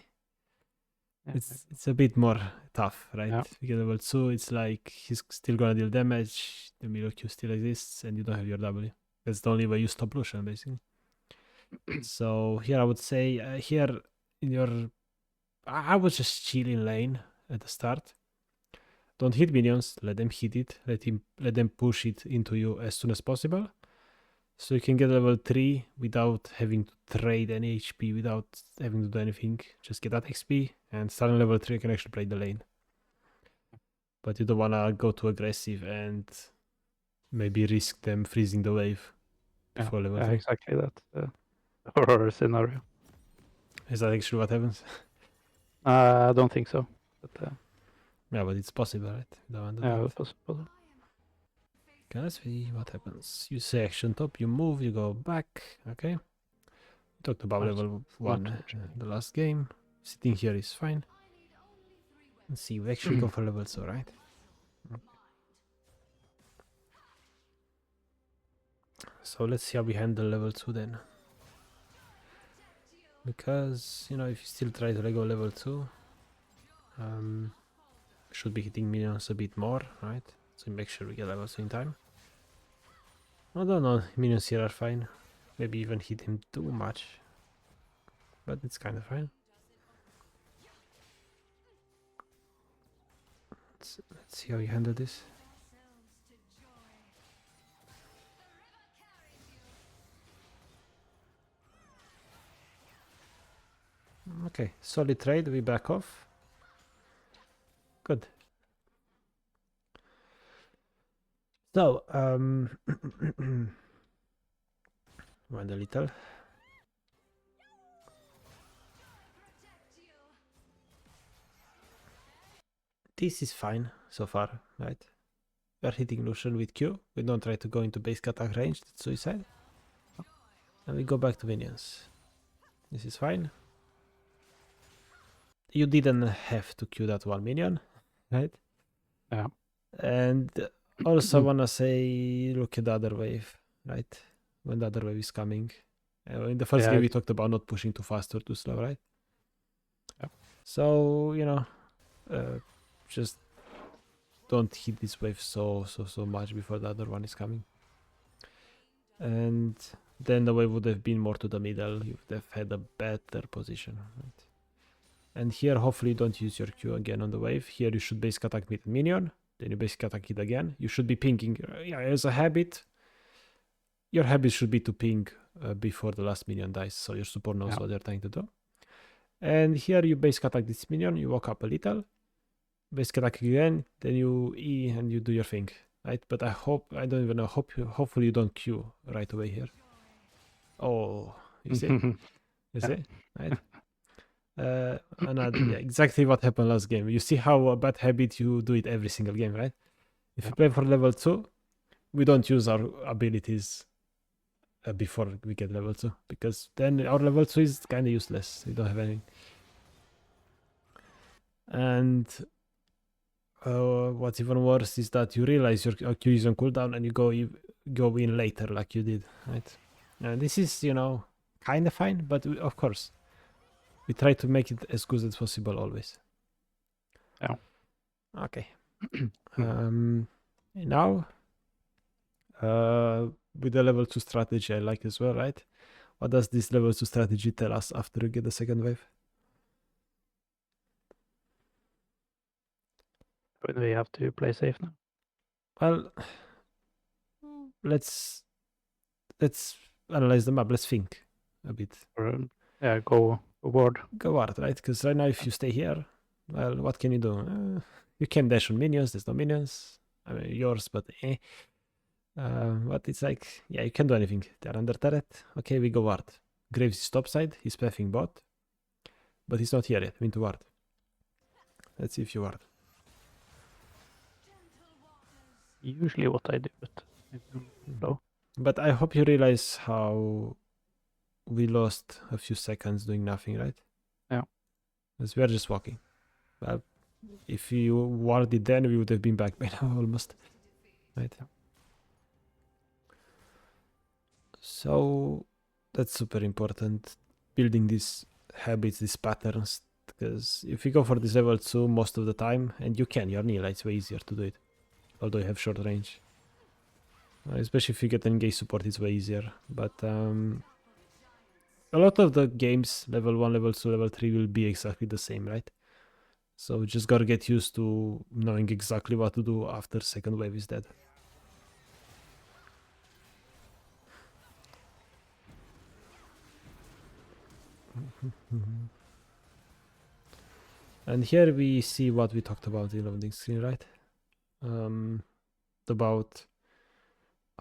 It's a bit more tough, right? Yeah. Because level 2, it's like he's still gonna deal damage, the Milio Q still exists, and you don't have your W. That's the only way you stop Lucian, basically. So here I would say, here in your... I would just chill in lane at the start. Don't hit minions, let them hit it, let them push it into you as soon as possible. So you can get level 3 without having to trade any HP, without having to do anything. Just get that XP, and starting level 3 you can actually play the lane. But you don't wanna go too aggressive and maybe risk them freezing the wave before level 3. Exactly, that's the horror scenario. Is that actually what happens? I don't think so. But, yeah, but it's possible, right? It's possible. Okay, let's see what happens. You say action top, you move, you go back. Okay. We talked about level 1 the last game. Sitting here is fine. Let's see, we actually go for level 2, right? So let's see how we handle level 2 then. Because, you know, if you still try to go level 2, should be hitting minions a bit more, right? So make sure we get level 2 in time. I don't know, minions here are fine. Maybe even hit him too much. But it's kind of fine. Let's see how you handle this. Okay, solid trade, we back off. Good. So, wind a little. This is fine so far, right? We are hitting Lucian with Q. We don't try to go into basic attack range, that's suicide. And we go back to minions. This is fine. You didn't have to Q that one minion, right? Yeah. And also wanna say, look at the other wave, right? When the other wave is coming. In the first game we talked about not pushing too fast or too slow, right? Yeah. So, you know, just don't hit this wave so much before the other one is coming. And then the wave would have been more to the middle. You would have had a better position, right? And here, hopefully, you don't use your Q again on the wave. Here, you should basic attack mid minion. Then you basic attack it again. You should be pinging. Yeah, as a habit, your habit should be to ping before the last minion dies, so your support knows what they're trying to do. And here, you basic attack this minion. You walk up a little. Basic attack again. Then you E and you do your thing, right? But I don't even know. Hopefully, you don't Q right away here. Oh, you see? You see? Right? Exactly what happened last game. You see how a bad habit you do it every single game, right? If you play for level 2, we don't use our abilities before we get level 2, because then our level 2 is kind of useless. We don't have any. And what's even worse is that you realize your Q is on cooldown and you go in later like you did, right? And this is, you know, kind of fine, but of course, we try to make it as good as possible always. Yeah. Okay. Now, with the level 2 strategy I like as well, right? What does this level 2 strategy tell us after you get the second wave? But we have to play safe now. Well, let's analyze the map. Let's think a bit. Go ward. Go ward, right? Because right now, if you stay here, well, what can you do? You can dash on minions. There's no minions. I mean, yours, but eh. But it's like, yeah, you can't do anything. They're under turret. Okay, we go ward. Graves is topside. He's pathing bot. But he's not here yet. We need to ward. Let's see if you ward. Usually what I do, but no. But I hope you realize how we lost a few seconds doing nothing, right? Yeah. Because we are just walking. Well, if you warded then, we would have been back by now almost. Right? So that's super important. Building these habits, these patterns. Because if you go for this level 2 most of the time, and you can, you're Nila, it's way easier to do it. Although you have short range. Especially if you get engaged support, it's way easier. But a lot of the games, level 1, level 2, level 3 will be exactly the same, right? So we just gotta get used to knowing exactly what to do after second wave is dead. And here we see what we talked about in the loading screen, right? About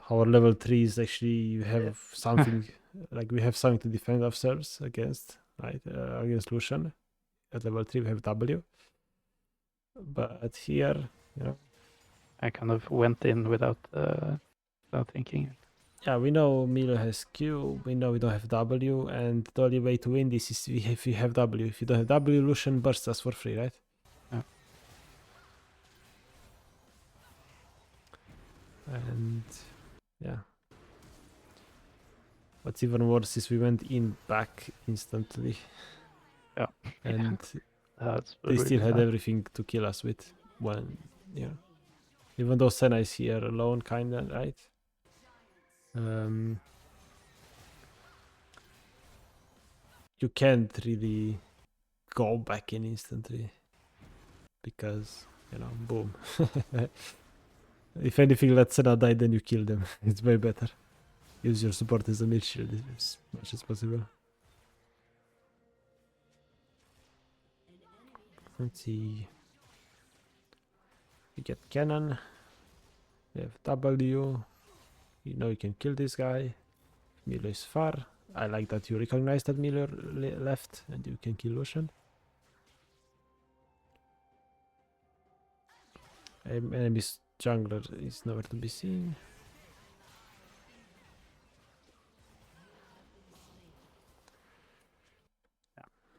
our level 3 is actually have something like we have something to defend ourselves against, right? Against Lucian. At level 3 we have W. But here, you know, I kind of went in without thinking. Yeah, we know Milo has Q, we know we don't have W, and the only way to win this is if you have W. If you don't have W, Lucian bursts us for free, right? Yeah. And yeah. What's even worse is we went in back instantly. Yeah. And That's they still really had bad. everything to kill us with. When, yeah. Even though Senna is here alone, kinda, right? You can't really go back in instantly. Because, you know, boom. If anything, let Senna die, then you kill them. It's way better. Use your support as a mid shield as much as possible. Let's see. We get cannon. We have W. You know you can kill this guy. Milo is far. I like that you recognize that Milo left and you can kill Lucian. Enemy's jungler is nowhere to be seen.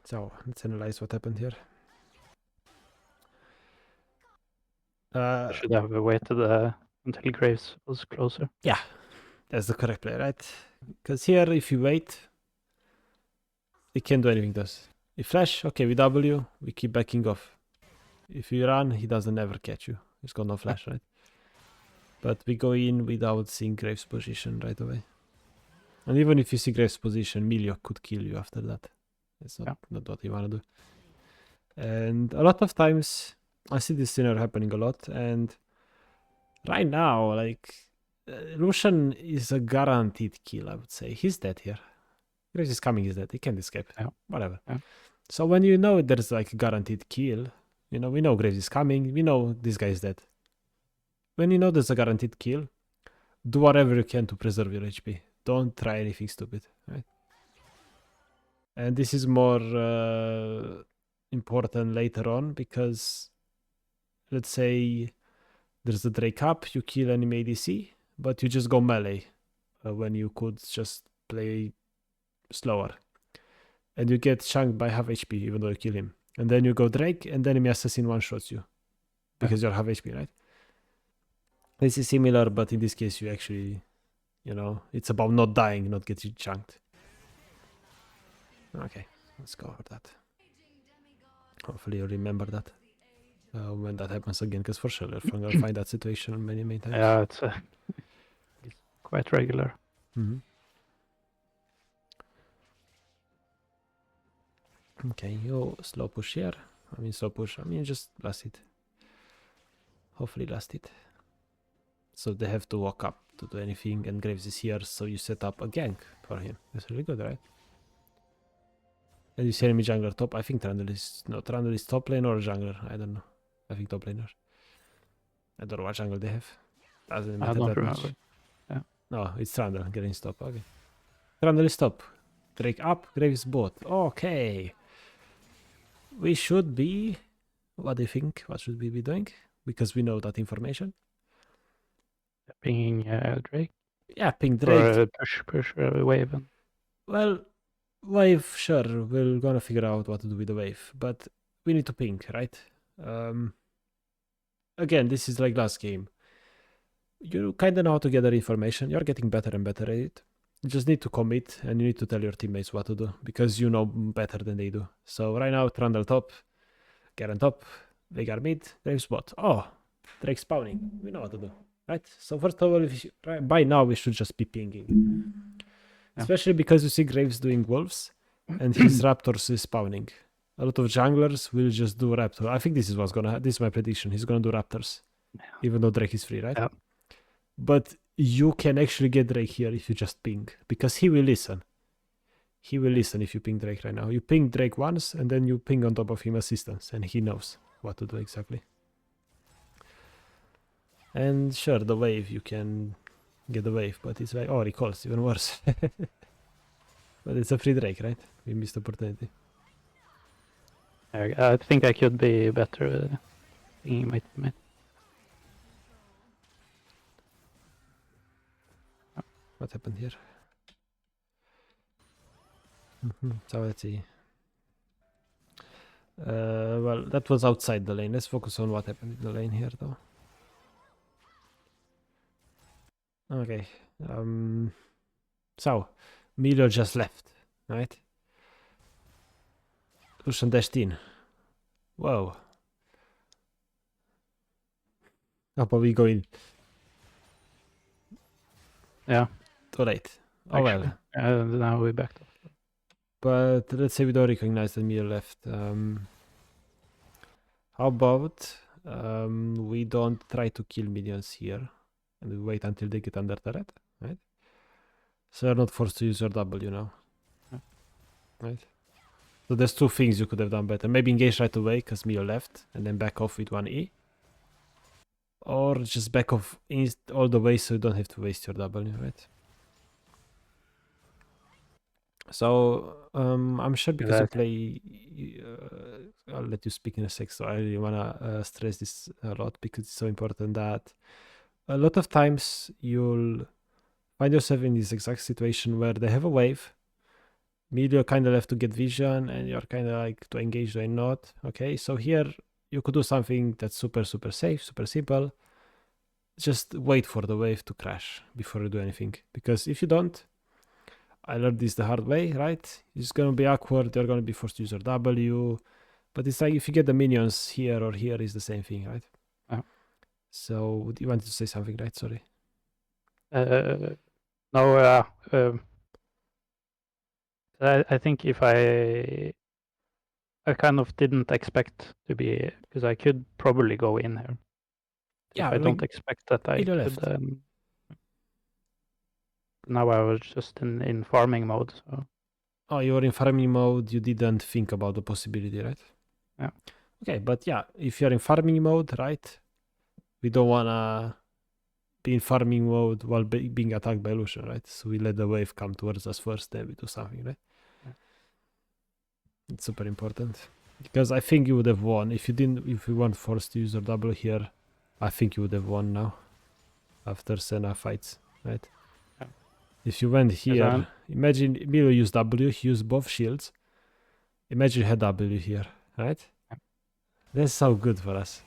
So let's analyze what happened here. I should have waited until Graves was closer. Yeah, that's the correct play, right? Because here, if you wait, it can't do anything to us. If flash, okay, we W, we keep backing off. If you run, he doesn't ever catch you. He's got no flash, right? But we go in without seeing Graves' position right away. And even if you see Graves' position, Milio could kill you after that. It's not what you want to do. And a lot of times, I see this scenario happening a lot. And right now, like, Lucian is a guaranteed kill, I would say. He's dead here. Graves is coming, he's dead. He can't escape. Yeah. Whatever. Yeah. So when you know there's like a guaranteed kill, you know, we know Graves is coming, we know this guy is dead. When you know there's a guaranteed kill, do whatever you can to preserve your HP. Don't try anything stupid, right? And this is more important later on because, let's say, there's a Drake up, you kill enemy ADC, but you just go melee when you could just play slower. And you get chunked by half HP even though you kill him. And then you go Drake and the enemy assassin one-shots you because you're half HP, right? This is similar, but in this case you actually, you know, it's about not dying, not getting chunked. Okay, let's go for that. Hopefully you remember that when that happens again, because for sure you're gonna find that situation many times. Yeah, it's quite regular. Mm-hmm. Okay, you slow push here. I mean just blast it. Hopefully last it. So they have to walk up to do anything, and Graves is here, so you set up a gank for him. That's really good, right? And you see enemy jungler top. I think Trundle is top lane or jungler. I don't know. I think top laner. I don't know what jungle they have. Doesn't matter that much. Yeah. No, it's Trundle getting stop. Okay. Trundle is top. Drake up, Graves bot. Okay. We should be... What do you think? What should we be doing? Because we know that information. Pinging Drake? Yeah, ping Drake. Or push wave. Well, wave, sure. We're gonna figure out what to do with the wave. But we need to ping, right? Again, this is like last game. You kind of know how to gather information. You're getting better and better at it. You just need to commit and you need to tell your teammates what to do because you know better than they do. So right now, Trundle top, Garen top, Veigar mid, Drake bot. Oh, Drake spawning. We know what to do, right? So first of all, by now we should just be pinging. Especially because you see Graves doing wolves and his raptors is spawning. A lot of junglers will just do raptor. I think this is what's gonna this is my prediction. He's gonna do raptors. Even though Drake is free, right? Yeah. But you can actually get Drake here if you just ping. Because he will listen. He will listen if you ping Drake right now. You ping Drake once and then you ping on top of him assistance and he knows what to do exactly. And sure, the wave, you can get the wave, but it's like, oh, recalls, even worse. But it's a free Drake, right? We missed opportunity. I think I could be better pinging my teammate. What happened here? So let's see. Well, that was outside the lane. Let's focus on what happened in the lane here, though. Okay. So, Milo just left, right? Lucian dashed in. Whoa. How about we go in? Yeah. Too late. Oh Actually. well. Now we backed off. But let's say we don't recognize that Milo left. How about we don't try to kill minions here and we wait until they get under turret, right? So you're not forced to use your W now. Yeah. Right? So there's two things you could have done better. Maybe engage right away because Mio left and then back off with 1E. Or just back off all the way so you don't have to waste your W, right? So I'm sure because you play, I'll let you speak in a sec. So I really wanna stress this a lot because it's so important that a lot of times you'll find yourself in this exact situation where they have a wave. Media kind of left to get vision, and you're kind of like to engage or not. Okay, so here you could do something that's super safe, super simple. Just wait for the wave to crash before you do anything, because if you don't, I learned this the hard way, right? It's gonna be awkward. You're gonna be forced to use your W, but it's like if you get the minions here or here, is the same thing, right? So you wanted to say something, right? Sorry. No. I think if I kind of didn't expect to be, because I could probably go in here. Yeah, if I don't expect that I could. Now I was just in farming mode. So. Oh, you were in farming mode. You didn't think about the possibility, right? Yeah. Okay, but yeah, if you're in farming mode, right? We don't wanna be in farming mode while being attacked by Lucian, right? So we let the wave come towards us first, then we do something, right? Yeah. It's super important because I think you would have won if you weren't forced to use your double here. I think you would have won now after Senna fights, right? Yeah. If you went here, imagine Milo used W, he used both shields. Imagine you had W here, right? Yeah. That's so good for us.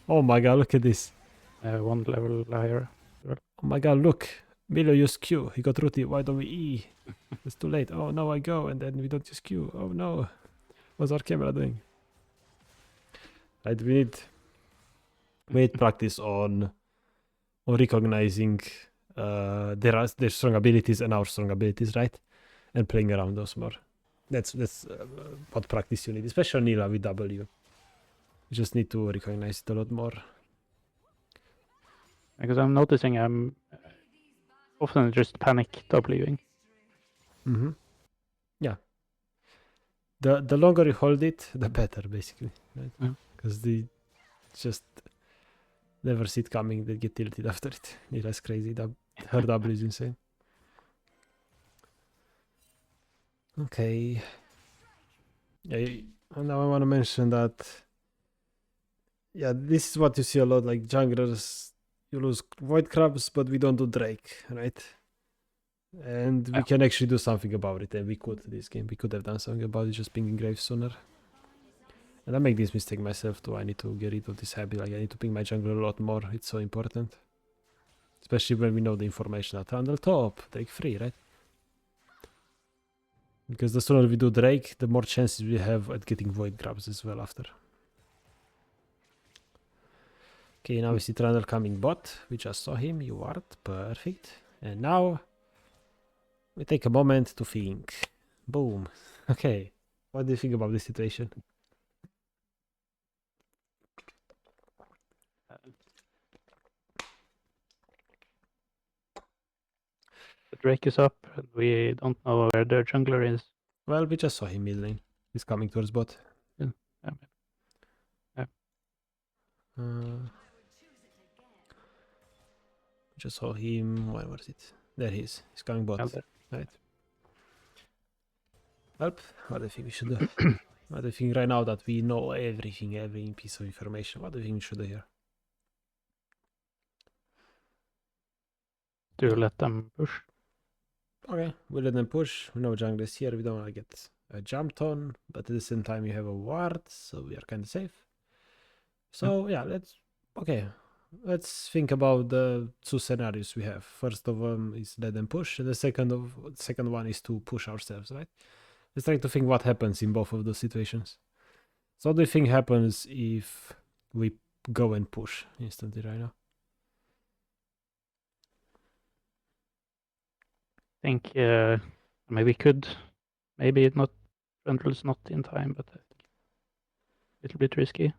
Oh my god, look at this. One level higher. Oh my god, look. Milo used Q. He got rooted. Why don't we E? It's too late. Oh no, I go and then we don't use Q. Oh no. What's our camera doing? Right, we need practice on recognizing their strong abilities and our strong abilities, right? And playing around those more. That's what practice you need, especially Nila with W. You just need to recognize it a lot more. Because I'm noticing I'm often just panic Wing. Mm-hmm. Yeah. The longer you hold it, the better, basically, right? Because they just never see it coming. They get tilted after it. Nila's crazy. Her W is insane. Okay. Yeah, now I want to mention that. Yeah, this is what you see a lot. Like junglers, you lose Void Crabs, but we don't do Drake, right? And we can actually do something about it. And we could this game. We could have done something about it, just pinging Graves sooner. And I make this mistake myself too. I need to get rid of this habit. Like I need to ping my jungler a lot more. It's so important. Especially when we know the information at Randall top. Drake free, right? Because the sooner we do Drake, the more chances we have at getting Void Grabs as well after. Okay, now we see Randall coming bot. We just saw him. You are perfect. And now we take a moment to think. Boom. Okay. What do you think about this situation? The Drake is up, and we don't know where their jungler is. Well, we just saw him mid lane. He's coming towards bot. Yeah. Just saw him. Where was it? There he is. He's coming bot. Right. Well, what do you think we should do? What do you think right now that we know everything, every piece of information? What do you think we should do here? To let them push. Okay, we let them push. We know jungle is here. We don't want to get jumped on, but at the same time you have a ward, so we are kind of safe. So yeah, let's. Okay, let's think about the two scenarios we have. First of them is let them push, and the second one is to push ourselves, right? Let's try to think what happens in both of those situations. So what do you think happens if we go and push instantly right now? I think maybe could, maybe not, Trundle's not in time, but I think a little bit risky.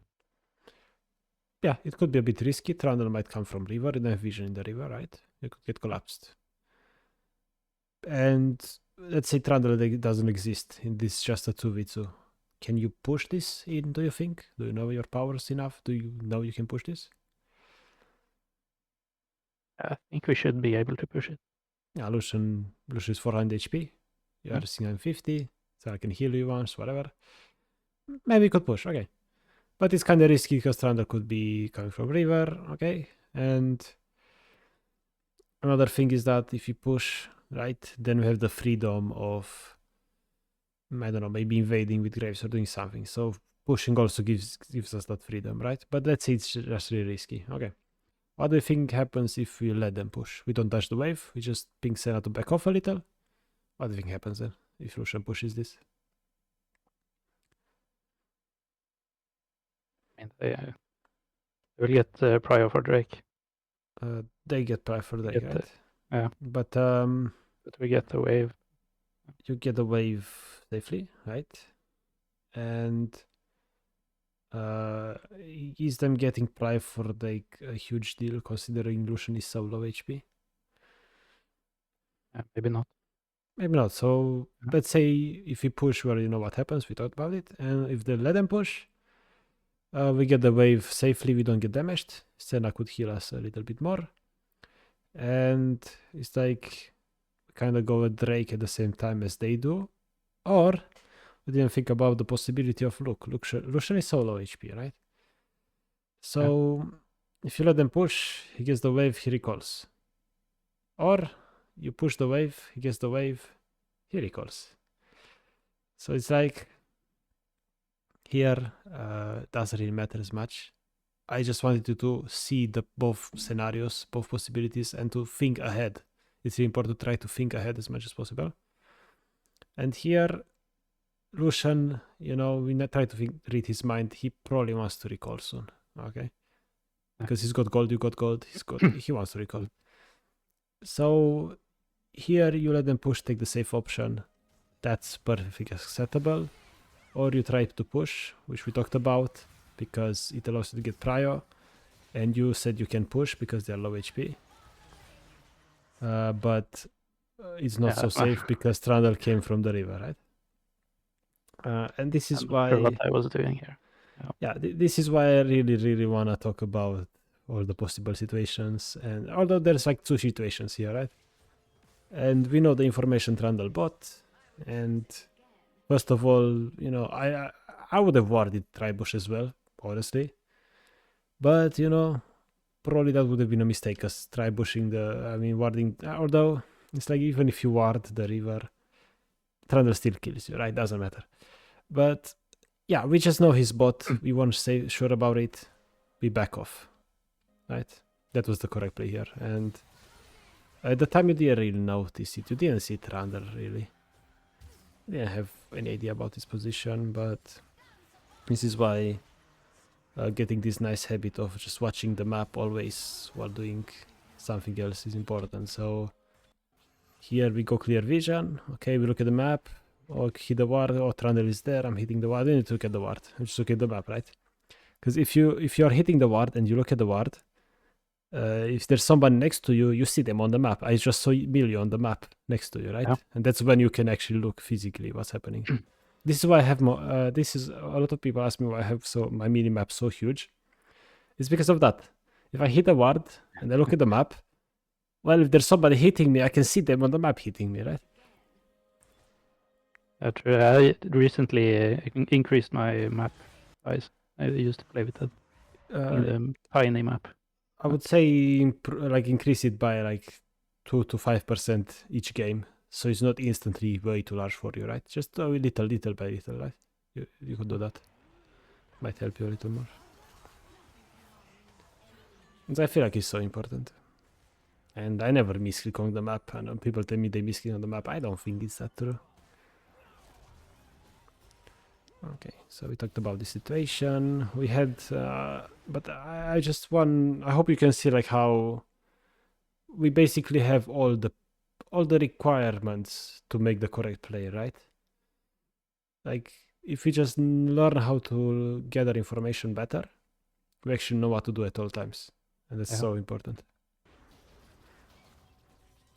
Yeah, it could be a bit risky. Trundle might come from river, you don't have vision in the river, right? You could get collapsed. And let's say Trundle doesn't exist, and this is just a 2v2. Can you push this in, do you think? Do you know your powers enough? Do you know you can push this? I think we should be able to push it. Yeah, Lucian is 400 HP. You are 650, so I can heal you once, whatever. Maybe you could push, okay. But it's kind of risky because Trundle could be coming from river, okay? And another thing is that if you push, right, then we have the freedom of, I don't know, maybe invading with Graves or doing something. So pushing also gives us that freedom, right? But let's say it's just really risky. Okay. What do you think happens if we let them push? We don't touch the wave. We just ping Senna to back off a little. What do you think happens then if Lucian pushes this? I mean, they will get prior for Drake. They get prior for Drake, right? Yeah. But we get the wave. You get the wave safely, right? And is them getting prior for like a huge deal considering Lucian is so low HP? Maybe not. Maybe not. So let's say if we push, well, you know what happens. We talked about it. And if they let them push, we get the wave safely. We don't get damaged. Senna could heal us a little bit more. And it's like we kind of go at Drake at the same time as they do. Or we didn't think about the possibility of Lucian is so low HP, right? So if you let them push, he gets the wave, he recalls. Or you push the wave, he gets the wave, he recalls. So it's like here doesn't really matter as much. I just wanted you to see the both scenarios, both possibilities, and to think ahead. It's really important to try to think ahead as much as possible. And here, Lucian, you know, we try to read his mind. He probably wants to recall soon, okay? Because he's got gold, you got gold. He wants to recall. So here you let them push, take the safe option. That's perfectly acceptable. Or you try to push, which we talked about, because it allows you to get prio. And you said you can push because they're low HP. But it's not so safe because Trundle came from the river, right? And this is why... Sure what I was doing here. Yeah, this is why I really, really want to talk about all the possible situations. And although there's like two situations here, right? And we know the information Trundle bought. And first of all, you know, I would have warded Tribush as well, honestly. But, you know, probably that would have been a mistake because warding, although it's like even if you ward the river, Trundle still kills you, right? Doesn't matter. But yeah, we just know his bot. We weren't sure about it. We back off, right? That was the correct play here. And at the time you didn't really notice it. You didn't see Trundle really. You didn't have any idea about his position, but this is why getting this nice habit of just watching the map always while doing something else is important. So here we go clear vision. Okay, we look at the map. Or hit the ward. Oh, Trundle is there. I'm hitting the ward. I need to look at the ward. I'm just looking at the map, right? Because if you are hitting the ward and you look at the ward, if there's someone next to you, you see them on the map. I just saw Millie on the map next to you, right? Yeah. And that's when you can actually look physically what's happening. This is why I have more. This is a lot of people ask me why I have my mini map so huge. It's because of that. If I hit a ward and I look at the map, well, if there's somebody hitting me, I can see them on the map hitting me, right? True. I recently increased my map size. I used to play with that in the tiny map. I would say increase it by like 2 to 5% each game, so it's not instantly way too large for you, right? Just a little by little, right? You could do that. Might help you a little more. I feel like it's so important. And I never misclick on the map. I know people tell me they misclick on the map. I don't think it's that true. Okay, so we talked about the situation. We had, but I just I hope you can see like how we basically have all the requirements to make the correct play, right? Like if we just learn how to gather information better, we actually know what to do at all times, and that's so important.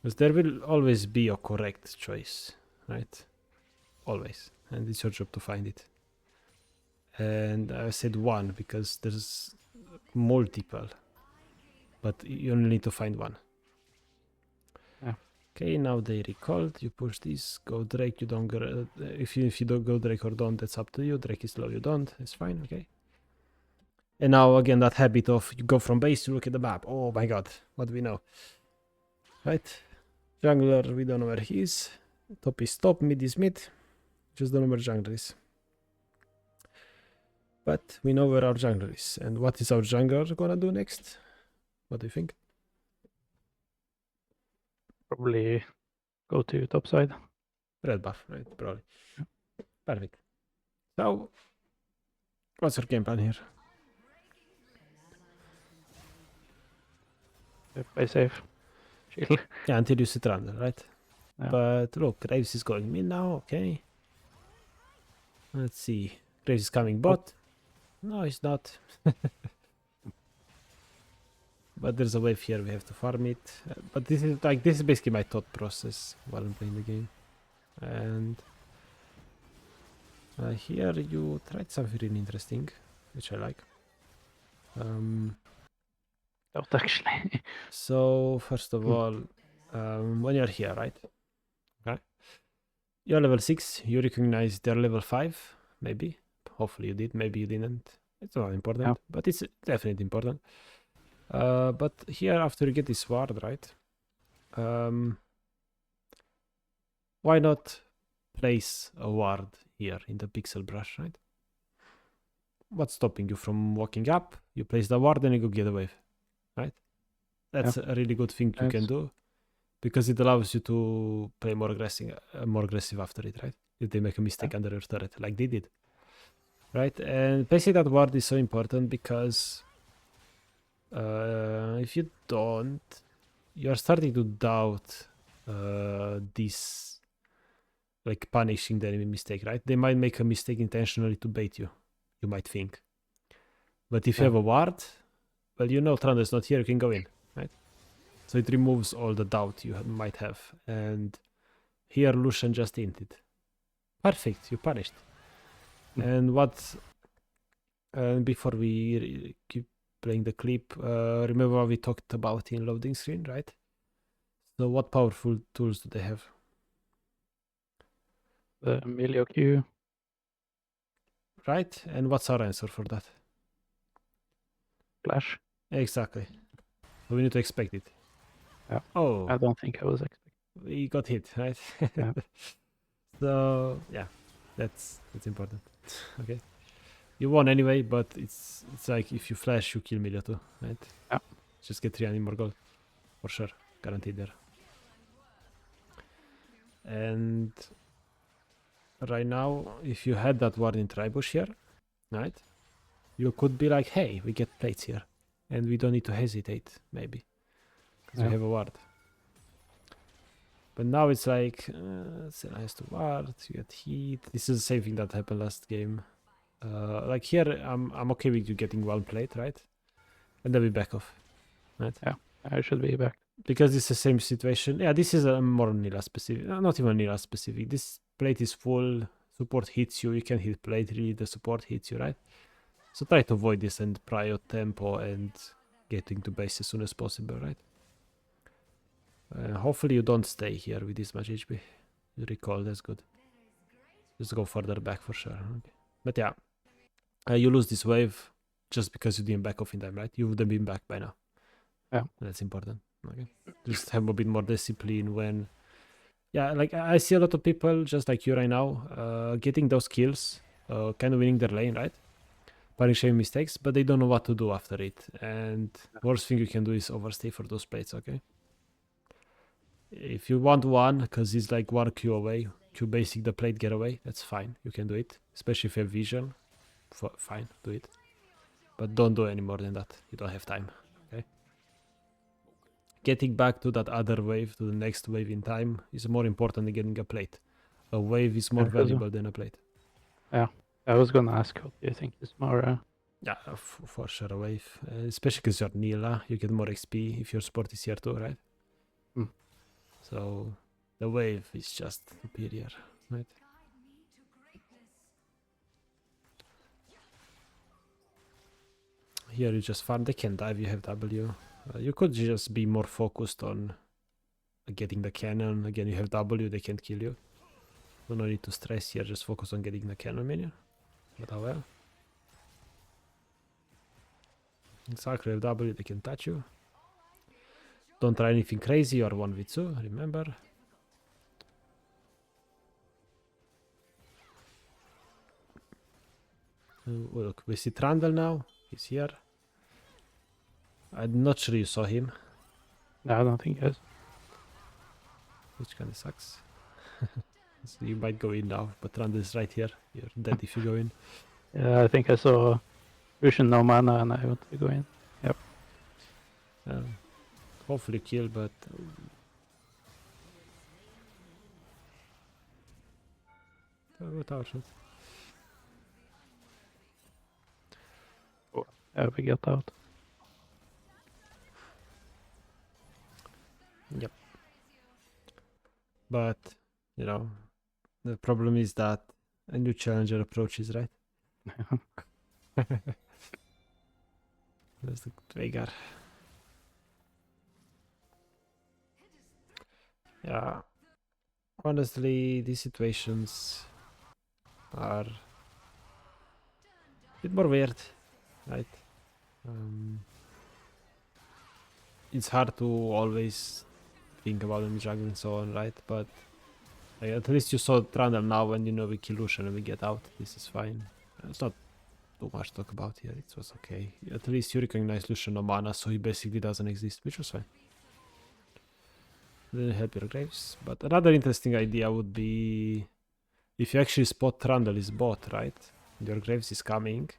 Because there will always be a correct choice, right? Always, and it's your job to find it. And I said one because there's multiple, but you only need to find one. Yeah. Okay, now they recalled. You push this, go Drake. You don't go. If you don't go Drake or don't, that's up to you. Drake is low, you don't. It's fine. Okay. And now again that habit of you go from base, you look at the map. Oh my god, what do we know? Right? Jungler, we don't know where he is. Top is top, mid is mid. Just don't know where jungler is. But we know where our jungler is. And what is our jungler gonna do next? What do you think? Probably go to top side. Red buff, right? Probably. Yeah. Perfect. So, what's your game plan here? Play safe. Chill. Yeah, until you sit around, right? Yeah. But look, Graves is going mid now, okay. Let's see. Graves is coming bot. No, he's not. But there's a wave here, we have to farm it. But this is basically my thought process while I'm playing the game. And here you tried something really interesting, which I like. Not actually. So first of all, when you're here, right? Okay. You're level 6, you recognize they're level 5, maybe. Hopefully you did, maybe you didn't. It's not important, but it's definitely important. But here, after you get this ward, right? Why not place a ward here in the pixel brush, right? What's stopping you from walking up? You place the ward and you go get a wave, right? That's a really good thing you can do because it allows you to play more aggressive after it, right? If they make a mistake under your turret, like they did, right? And placing that ward is so important because if you don't, you're starting to doubt this, like punishing the enemy mistake, right? They might make a mistake intentionally to bait you, you might think. But if you have a ward, well, you know Trundle's not here, you can go in, right? So it removes all the doubt you might have. And here Lucian just inted. Perfect, you punished. And before we keep playing the clip, remember what we talked about in loading screen, right? So what powerful tools do they have? The Emilio Q. Right? And what's our answer for that? Flash. Exactly. So we need to expect it. Yeah. Oh. I don't think I was expecting. We got hit, right? Yeah. So yeah, that's important. Okay. You won anyway, but it's like if you flash, you kill Milia too, right? Yeah. Just get 3 more gold. For sure. Guaranteed there. And right now, if you had that ward in Tribush here, right? You could be like, hey, we get plates here. And we don't need to hesitate, maybe. Because we have a ward. But now it's like, Senna has to ward, you get hit. This is the same thing that happened last game. Like here, I'm okay with you getting one plate, right? And then we back off, right? Yeah, I should be back. Because it's the same situation. Yeah, this is a more Nila specific. Not even Nila specific. This plate is full. Support hits you. You can hit plate. Really, the support hits you, right? So try to avoid this and prior tempo and getting to base as soon as possible, right? Hopefully you don't stay here with this much HP. You recall, that's good. Just go further back for sure. Okay. But yeah, you lose this wave just because you didn't back off in time, right? You would have been back by now. Yeah. That's important. Okay. Just have a bit more discipline when... Yeah, like I see a lot of people just like you right now, getting those kills, kind of winning their lane, right? punishing mistakes, but they don't know what to do after it. And worst thing you can do is overstay for those plates, okay? If you want one, because it's like one Q away, Q basic the plate, get away, that's fine. You can do it, especially if you have vision. Fine, do it. But don't do any more than that. You don't have time, okay? Getting back to that other wave, to the next wave in time, is more important than getting a plate. A wave is more valuable than a plate. Yeah, I was gonna ask what do you think is more... Yeah, for sure a wave. Especially because you're Nila, you get more XP if your sport is here too, right? Mm. So the wave is just superior, right? Here you just farm. They can dive, you have W. You could just be more focused on getting the cannon. Again, you have W, they can't kill you. So no need to stress here, just focus on getting the cannon minion. But how well. Exactly, have W, they can touch you. Don't try anything crazy or 1v2, remember. Look, we see Trundle now. He's here. I'm not sure you saw him. No, I don't think it is. Which kind of sucks. So you might go in now, but Trundle is right here. You're dead if you go in. Yeah, I think I saw Vision no mana and I want to go in. Yep. Hopefully kill, but... Go tower shot. Yeah, we get out. Yep. But, you know, the problem is that a new challenger approaches, right? There's the Veigar. Yeah. Honestly, these situations are a bit more weird, right? It's hard to always think about them juggling and so on, right? But at least you saw Trundle now, and you know we kill Lucian and we get out. This is fine. It's not too much to talk about here. It was okay. At least you recognize Lucian no mana, so he basically doesn't exist, which was fine. Didn't help your graves. But another interesting idea would be if you actually spot Trundle is bot, right? Your graves is coming.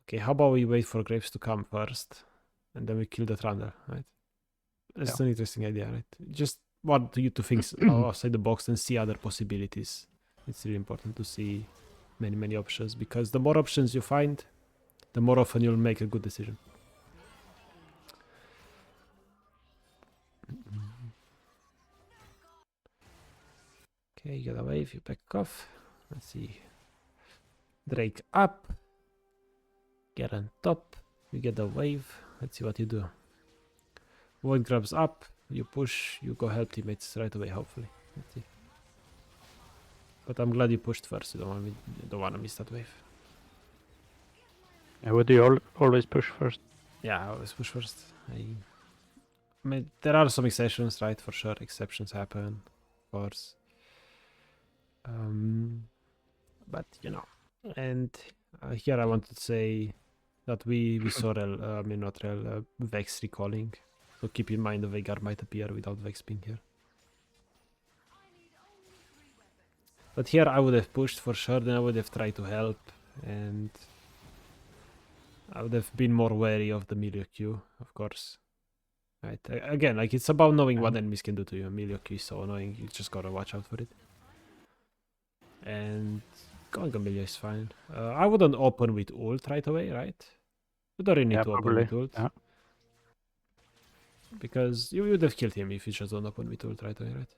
Okay, how about we wait for graves to come first, and then we kill the Trundle, right? That's an interesting idea, right? Just want you to think outside the box and see other possibilities. It's really important to see many options, because the more options you find, the more often you'll make a good decision. Okay, you get a wave, you back off. Let's see. Drake up. Get on top. You get a wave. Let's see what you do. Void grabs up. You push. You go help teammates right away, hopefully. Let's see. But I'm glad you pushed first. You don't want to miss that wave. Yeah, would you always push first? Yeah, I always push first. I mean, there are some exceptions, right? For sure, exceptions happen, of course. But you know, and here I want to say that we saw Vex recalling. So keep in mind the Veigar might appear without Vex being here. But here I would have pushed for sure, then I would have tried to help, and I would have been more wary of the Milio Q, of course. Right, again, like it's about knowing what enemies can do to you. Milio Q is so annoying, you just gotta watch out for it. And going Amelia is fine. I wouldn't open with ult right away, right? You don't really need to open with ult. Yeah. Because you would have killed him if you just don't open with ult right away, right?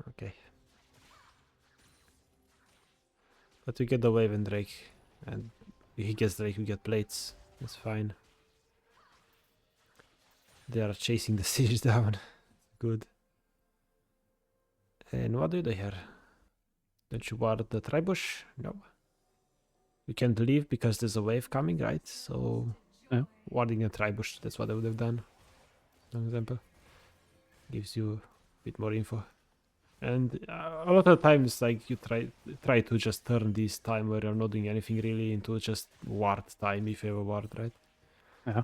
Okay. But we get the wave and Drake. And he gets Drake, we get plates. That's fine. They are chasing the siege down. Good. And what do they here? Don't you ward the Tribush? No. You can't leave because there's a wave coming, right? So warding a Tribush, that's what I would have done. For example. Gives you a bit more info. And a lot of times, like, you try to just turn this time where you're not doing anything really into just ward time if you have a ward, right? Yeah.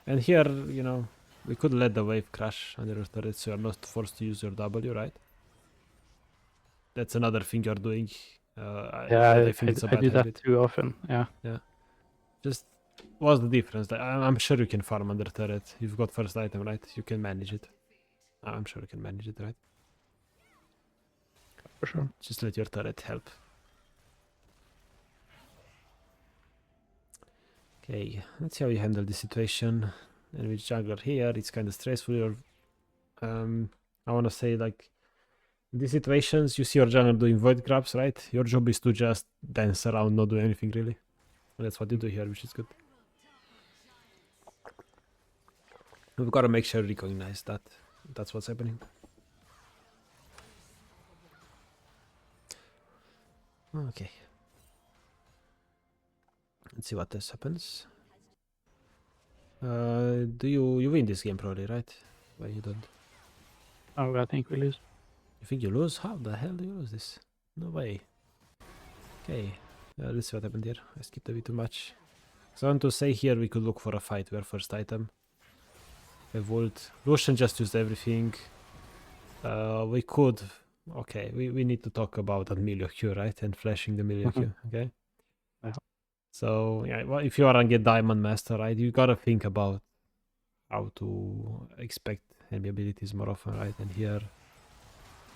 And here, you know, we could let the wave crash under your turret, so you're not forced to use your W, right? That's another thing you're doing. I think it's a I bad do habit. that too often. Yeah. Yeah. Just what's the difference? Like, I'm sure you can farm under turret. You've got first item, right? You can manage it. I'm sure you can manage it, right? For sure. Just let your turret help. Okay, let's see how you handle the situation. And with jungler here, it's kind of stressful. You're, I want to say, like, in these situations, you see your jungler doing void grabs, right? Your job is to just dance around, not do anything really. And that's what you do here, which is good. We've got to make sure we recognize that that's what's happening. Okay. Let's see what this happens. Do you win this game probably, right? Why you don't? Oh, I think we lose. You think you lose? How the hell do you lose this? No way. Okay. Let's see what happened here. I skipped a bit too much. So I want to say here we could look for a fight where first item. Evolved. Lucian just used everything. We could. Okay, we need to talk about that Milio Q, right? And flashing the Milio Q, okay? Yeah. So, yeah, well, if you are a Diamond Master, right, you gotta think about how to expect enemy abilities more often, right? And here,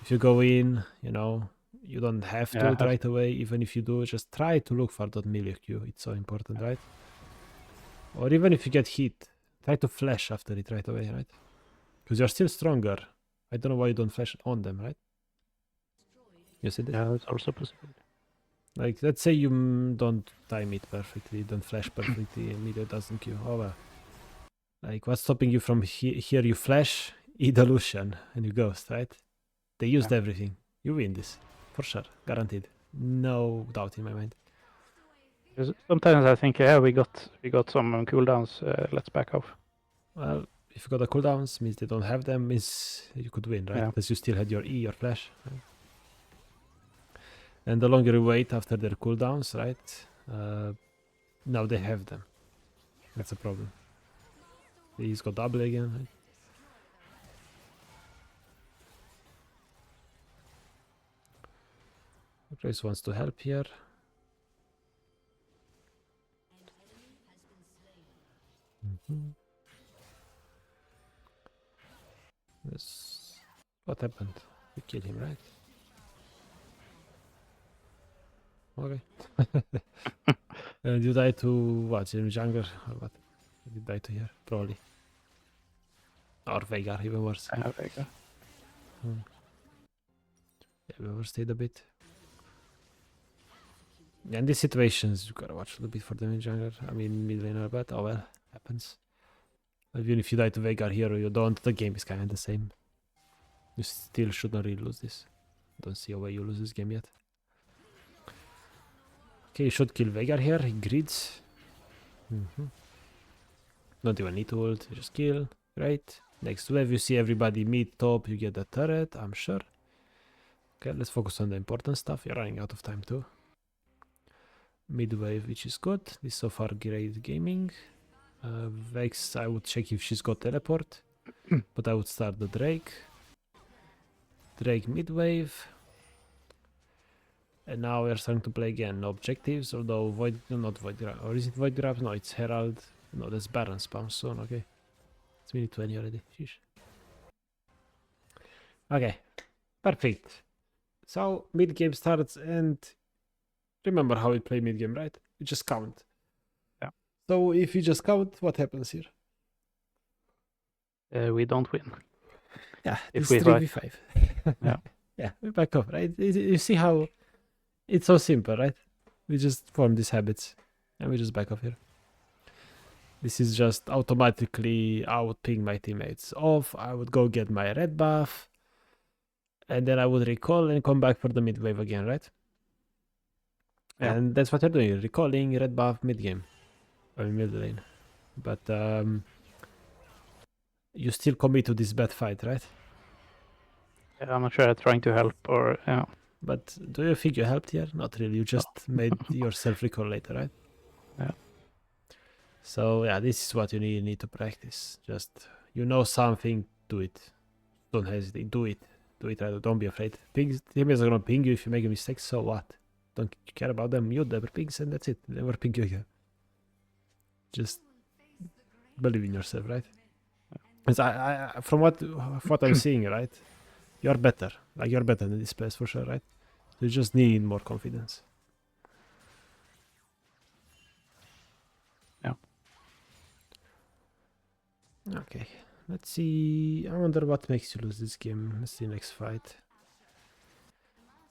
if you go in, you know, you don't have to ult right away. Even if you do, just try to look for that Milio Q. It's so important, right? Or even if you get hit, try to flash after it right away, right? Because you're still stronger. I don't know why you don't flash on them, right? You see this? Yeah, it's also possible. Like, let's say you don't time it perfectly, don't flash perfectly, and media doesn't Q. Oh well. Like, what's stopping you from here? You flash, eat Lucian, and you ghost, right? They used everything. You win this. For sure. Guaranteed. No doubt in my mind. Sometimes I think, yeah, we got some cooldowns. Let's back off. Well, if you got the cooldowns, means they don't have them, means you could win, right? Because you still had your E, your flash. Right? And the longer you wait after their cooldowns, right? Now they have them. That's a problem. He's got double again, right? Grace wants to help here. Yes. What happened? We killed him, right? Okay. And you die to what? Jungle or what? You die to here, probably. Or Veigar, even worse. Veigar. Yeah, we overstayed a bit. Yeah, in these situations, you gotta watch a little bit for the mid jungler. I mean, mid laner, but oh well, happens. Even if you die to Veigar here or you don't, the game is kind of the same. You still shouldn't really lose this. Don't see a way you lose this game yet. Okay, you should kill Veigar here. He grids. Don't even need to ult, you just kill. Great. Next wave, you see everybody mid top, you get the turret, I'm sure. Okay, let's focus on the important stuff. You're running out of time too. Mid wave, which is good. This is so far great gaming. Vex, I would check if she's got teleport, but I would start the Drake. Drake mid wave. And now we're starting to play again. No objectives, although not void grab. Or is it void grab? No, it's Herald. No, that's Baron spawn soon, okay. It's minute 20 already. Sheesh. Okay, perfect. So mid game starts, and remember how we play mid game, right? You just count. Yeah. So if you just count, what happens here? We don't win. Yeah, it's 3v5. Yeah. Yeah, we back off, right? You see how it's so simple, right? We just form these habits, and we just back off here. This is just automatically, I would ping my teammates off, I would go get my red buff, and then I would recall and come back for the mid wave again, right? Yeah. And that's what you're doing, you're recalling red buff mid game, or mid lane. But you still commit to this bad fight, right? Yeah, I'm not sure I'm trying to help or But do you think you helped here? Not really. You just made yourself recall later, right? Yeah. So yeah, this is what you need to practice. Just you know something, do it. Don't hesitate. Do it. Do it right. Don't be afraid. Teammates are gonna ping you if you make a mistake. So what? Don't care about them. Mute their pings and that's it. They never ping you again. Just believe in yourself, right? Because from what I'm seeing, right, you're better. Like you're better than this place for sure, right? You just need more confidence. Yeah. Okay. Let's see. I wonder what makes you lose this game. Let's see next fight.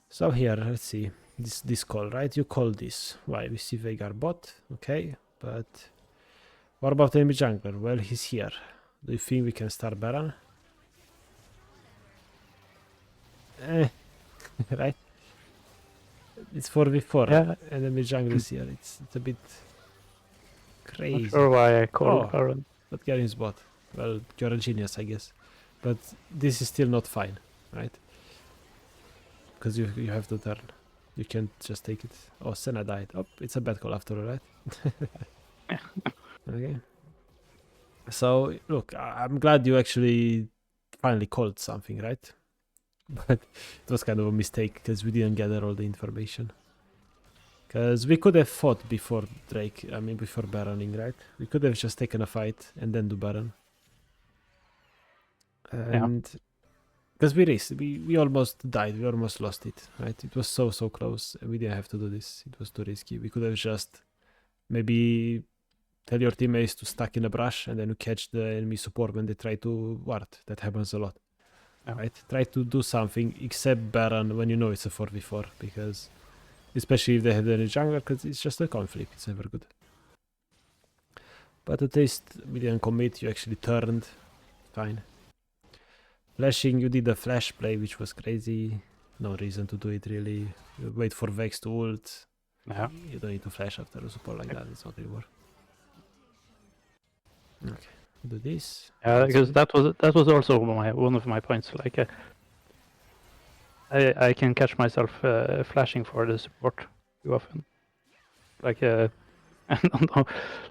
So here, let's see. This call, right? You call this. Why? We see Veigar bot. Okay. But what about enemy jungler? Well, he's here. Do you think we can start Baron? Right? It's 4v4. Yeah. Enemy jungler is here. It's a bit crazy. Not sure why I called Baron. But Garen's bot. Well, you're a genius, I guess. But this is still not fine, right? Because you have to turn. You can't just take it. Oh, Senna died. Oh, it's a bad call after all, right? Okay. So, look, I'm glad you actually finally called something, right? But it was kind of a mistake because we didn't gather all the information. Because we could have fought before before Baroning, right? We could have just taken a fight and then do Baron. And because we almost died, we almost lost it, right? It was so close, and we didn't have to do this. It was too risky. We could have just maybe tell your teammates to stack in a brush and then you catch the enemy support when they try to ward. That happens a lot, right? Try to do something except Baron when you know it's a 4v4, because especially if they have any jungler, because it's just a coin flip. It's never good. But at least we didn't commit. You actually turned. Fine. Flashing, you did a flash play, which was crazy. No reason to do it, really. You wait for Vex to ult. Yeah. You don't need to flash after a support like that. It's not really worth. Okay, do this. Yeah, because that was also one of my points. Like, I can catch myself flashing for the support too often. Like, I don't know.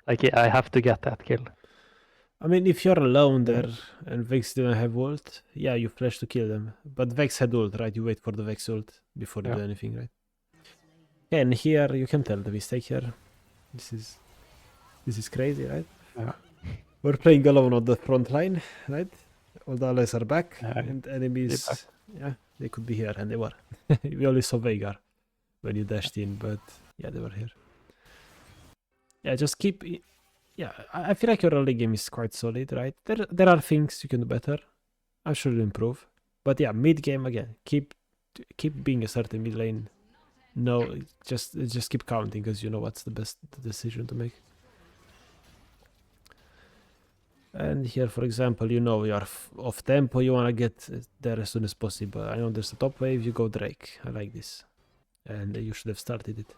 Like, I have to get that kill. I mean, if you're alone there and Vex didn't have ult, yeah, you flash to kill them. But Vex had ult, right? You wait for the Vex ult before you do anything, right? Yeah, and here you can tell the mistake here. This is crazy, right? Yeah. We're playing alone on the front line, right? All the allies are back, and enemies, they could be here, and they were. We only saw Veigar when you dashed in, but yeah, they were here. Yeah, just keep. Yeah, I feel like your early game is quite solid, right? There are things you can do better. I'm sure you'll improve, but yeah, mid game again. Keep being a certain mid lane. No, just keep counting because you know what's the best decision to make. And here, for example, you know you're off tempo. You want to get there as soon as possible. I know there's a top wave. You go Drake. I like this, and you should have started it.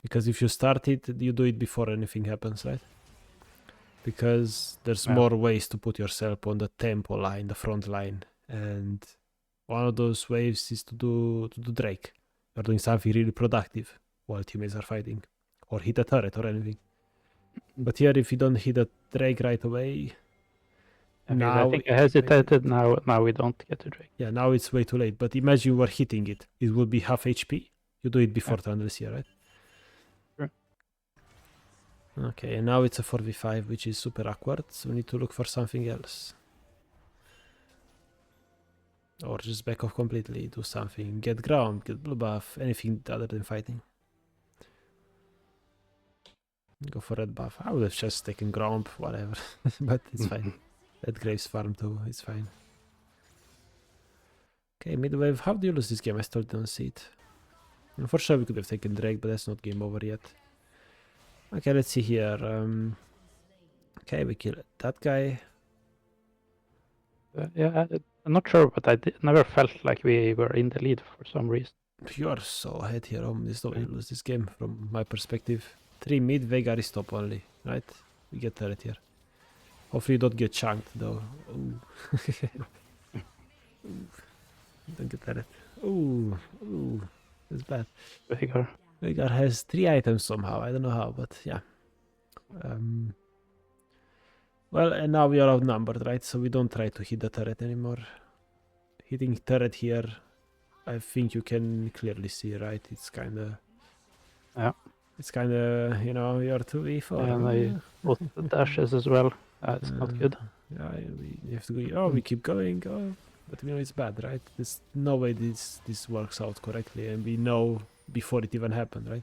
Because if you start it, you do it before anything happens, right? Because there's more ways to put yourself on the tempo line, the front line, and one of those waves is to do Drake. You're doing something really productive while teammates are fighting, or hit a turret or anything. But here, if you don't hit a Drake right away, I think I hesitated. Now we don't get a Drake. Yeah, now it's way too late. But imagine you were hitting it; it would be half HP. You do it before Thunders here, right? Sure. Okay, and now it's a 4v5, which is super awkward. So we need to look for something else, or just back off completely. Do something. Get ground. Get blue buff. Anything other than fighting. Go for red buff. I would have just taken Gromp, whatever. But it's fine. Let Graves farm too, it's fine. Okay, mid wave. How do you lose this game? I still don't see it. And for sure we could have taken Drake, but that's not game over yet. Okay, let's see here. Okay, we kill that guy. Yeah, I'm not sure, but I never felt like we were in the lead for some reason. You are so ahead here. There's no way you lose this game from my perspective. 3 mid, Veigar is top only, right? We get turret here. Hopefully you don't get chunked though. Don't get that. Ooh, that's bad. Veigar. Veigar has 3 items somehow. I don't know how, but yeah. Well, and now we are outnumbered, right? So we don't try to hit the turret anymore. Hitting turret here, I think you can clearly see, right? It's kind of... Yeah. It's kind of, you know, you're 2v4. And I put the dashes as well. It's not good. Yeah, we have to go... Oh, we keep going. Oh, but we know it's bad, right? There's no way this works out correctly. And we know before it even happened, right?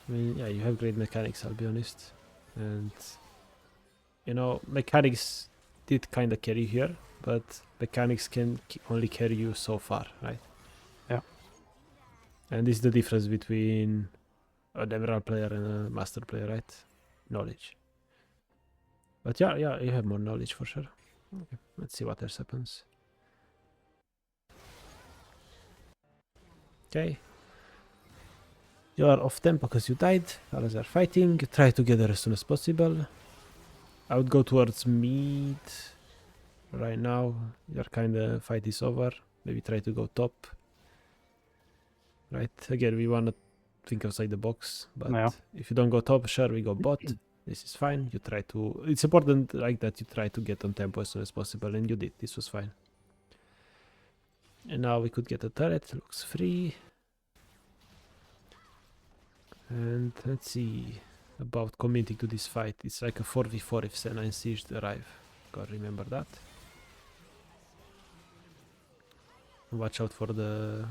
I mean, yeah, you have great mechanics, I'll be honest. And, you know, mechanics did kind of carry here, but mechanics can only carry you so far, right? Yeah. And this is the difference between an emerald player and a master player, right? Knowledge. But yeah, you have more knowledge for sure. Okay, let's see what else happens. Okay. You are off tempo because you died. Others are fighting. Try to get there as soon as possible. I would go towards mid right now. Your kind of fight is over. Maybe try to go top. Right? Again, we want to think outside the box. But if you don't go top, sure, we go bot. This is fine. You try to... It's important like that you try to get on tempo as soon as possible. And you did. This was fine. And now we could get a turret. Looks free. And let's see about committing to this fight. It's like a 4v4 if Senna and Siege arrive. Gotta remember that. Watch out for the...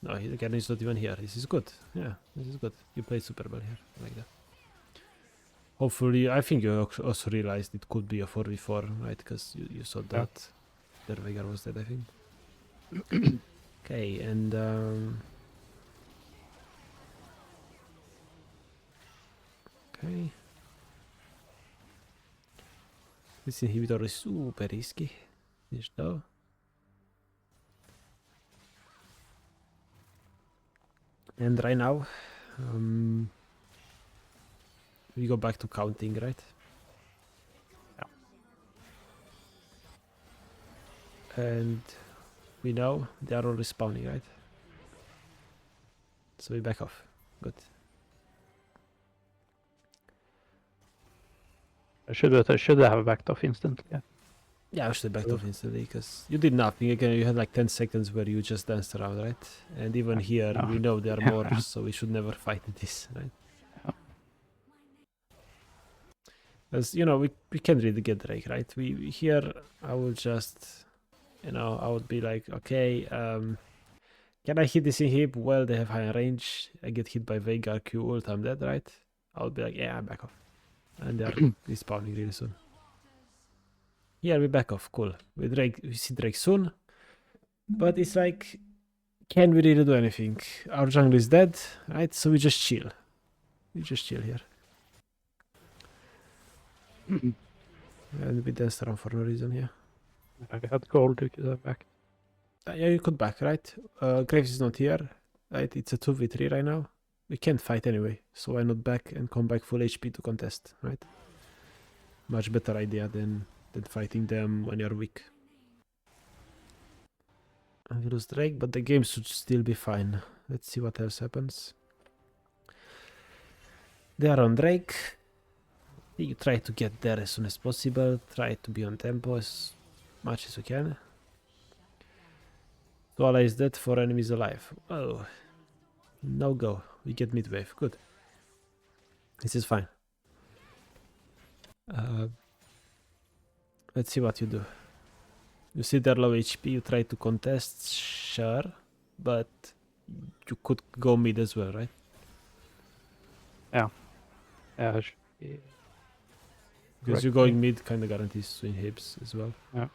No, again, he's not even here. This is good. Yeah, this is good. You played super well here. I like that. Hopefully, I think you also realized it could be a 4v4, right? Because you saw that. Their Veigar was dead, I think. Okay, and... okay. This inhibitor is super risky. This though. And right now, we go back to counting, right? Yeah. And we know they are all respawning, right? So we back off. Good. I should have backed off instantly. Yeah. Yeah, I should have backed off instantly because you did nothing. Again, you had like 10 seconds where you just danced around, right? And even here, we know there are more, so we should never fight this, right? As you know, we can't really get Drake, right? We here, I will just, you know, I would be like, okay, can I hit this inhib? Well, they have high range. I get hit by Veigar Q ult, I'm dead, right? I would be like, yeah, back off. And they are respawning really soon. Yeah, we back off. Cool. We see Drake soon. But it's like, can we really do anything? Our jungle is dead, right? So we just chill. We just chill here. And we danced around for no reason, yeah. If I had gold, you could have backed. Yeah, you could back, right? Graves is not here, right? It's a 2v3 right now. We can't fight anyway, so why not back and come back full HP to contest, right? Much better idea than fighting them when you're weak. We lose Drake, but the game should still be fine. Let's see what else happens. They are on Drake. You try to get there as soon as possible. Try to be on tempo as much as you can. Tuala is dead, 4 enemies alive. Oh, no go. We get mid wave. Good. This is fine. Let's see what you do. You see they're low HP, you try to contest, sure, but you could go mid as well, right? Yeah. Yeah, it should be... Because you going mid kind of guarantees to inhibs as well. Yeah.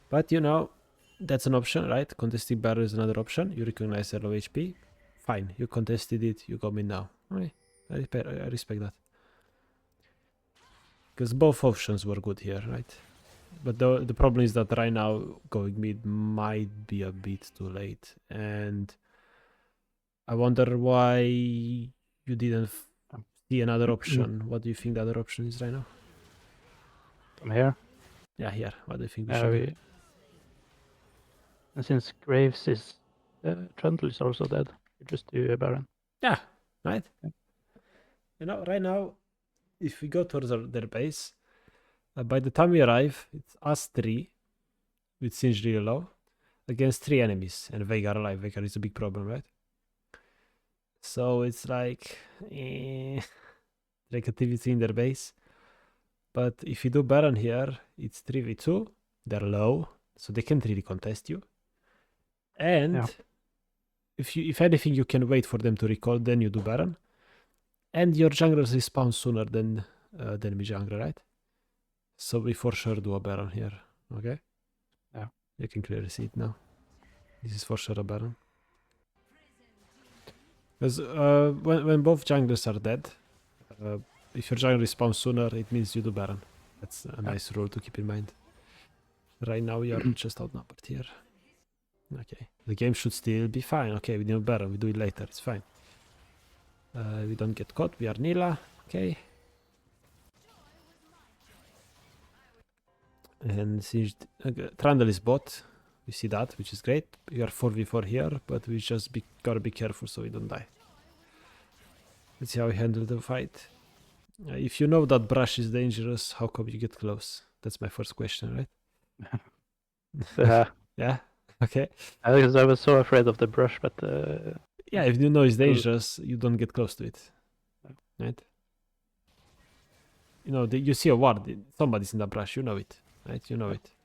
But you know, that's an option, right? Contesting barrel is another option. You recognize their low HP. Fine, you contested it, you go mid now. Okay. I respect that. Because both options were good here, right? But the problem is that right now going mid might be a bit too late. And I wonder why you didn't see another option. What do you think the other option is right now? From here. Yeah, here. What do you think we should do? And since Graves is Trundle is also dead, you just do a Baron. Yeah, right. Yeah. You know, right now, if we go towards their base, by the time we arrive, it's us 3 with Singe really low against 3 enemies, and Veigar alive. Veigar is a big problem, right? So it's like negativity in their base. But if you do Baron here, it's 3v2. They're low, so they can't really contest you. And if anything, you can wait for them to recall, then you do Baron. And your junglers respawn sooner than enemy jungler, right? So we for sure do a Baron here, okay? Yeah. You can clearly see it now. This is for sure a Baron. Because when both junglers are dead, if your jungler respawns sooner, it means you do Baron. That's a nice rule to keep in mind. Right now, we are just outnumbered here. Okay. The game should still be fine. Okay, we do Baron. We do it later. It's fine. We don't get caught. We are Nila. Okay. And since Trundle is bot, we see that, which is great. We are 4v4 here, but we just gotta be careful so we don't die. Let's see how we handle the fight. If you know that brush is dangerous, how come you get close? That's my first question, right? Yeah? Okay. Because I was so afraid of the brush, but... yeah, if you know it's dangerous, you don't get close to it. Right? You know, you see a ward, somebody's in the brush, you know it. Right? You know it.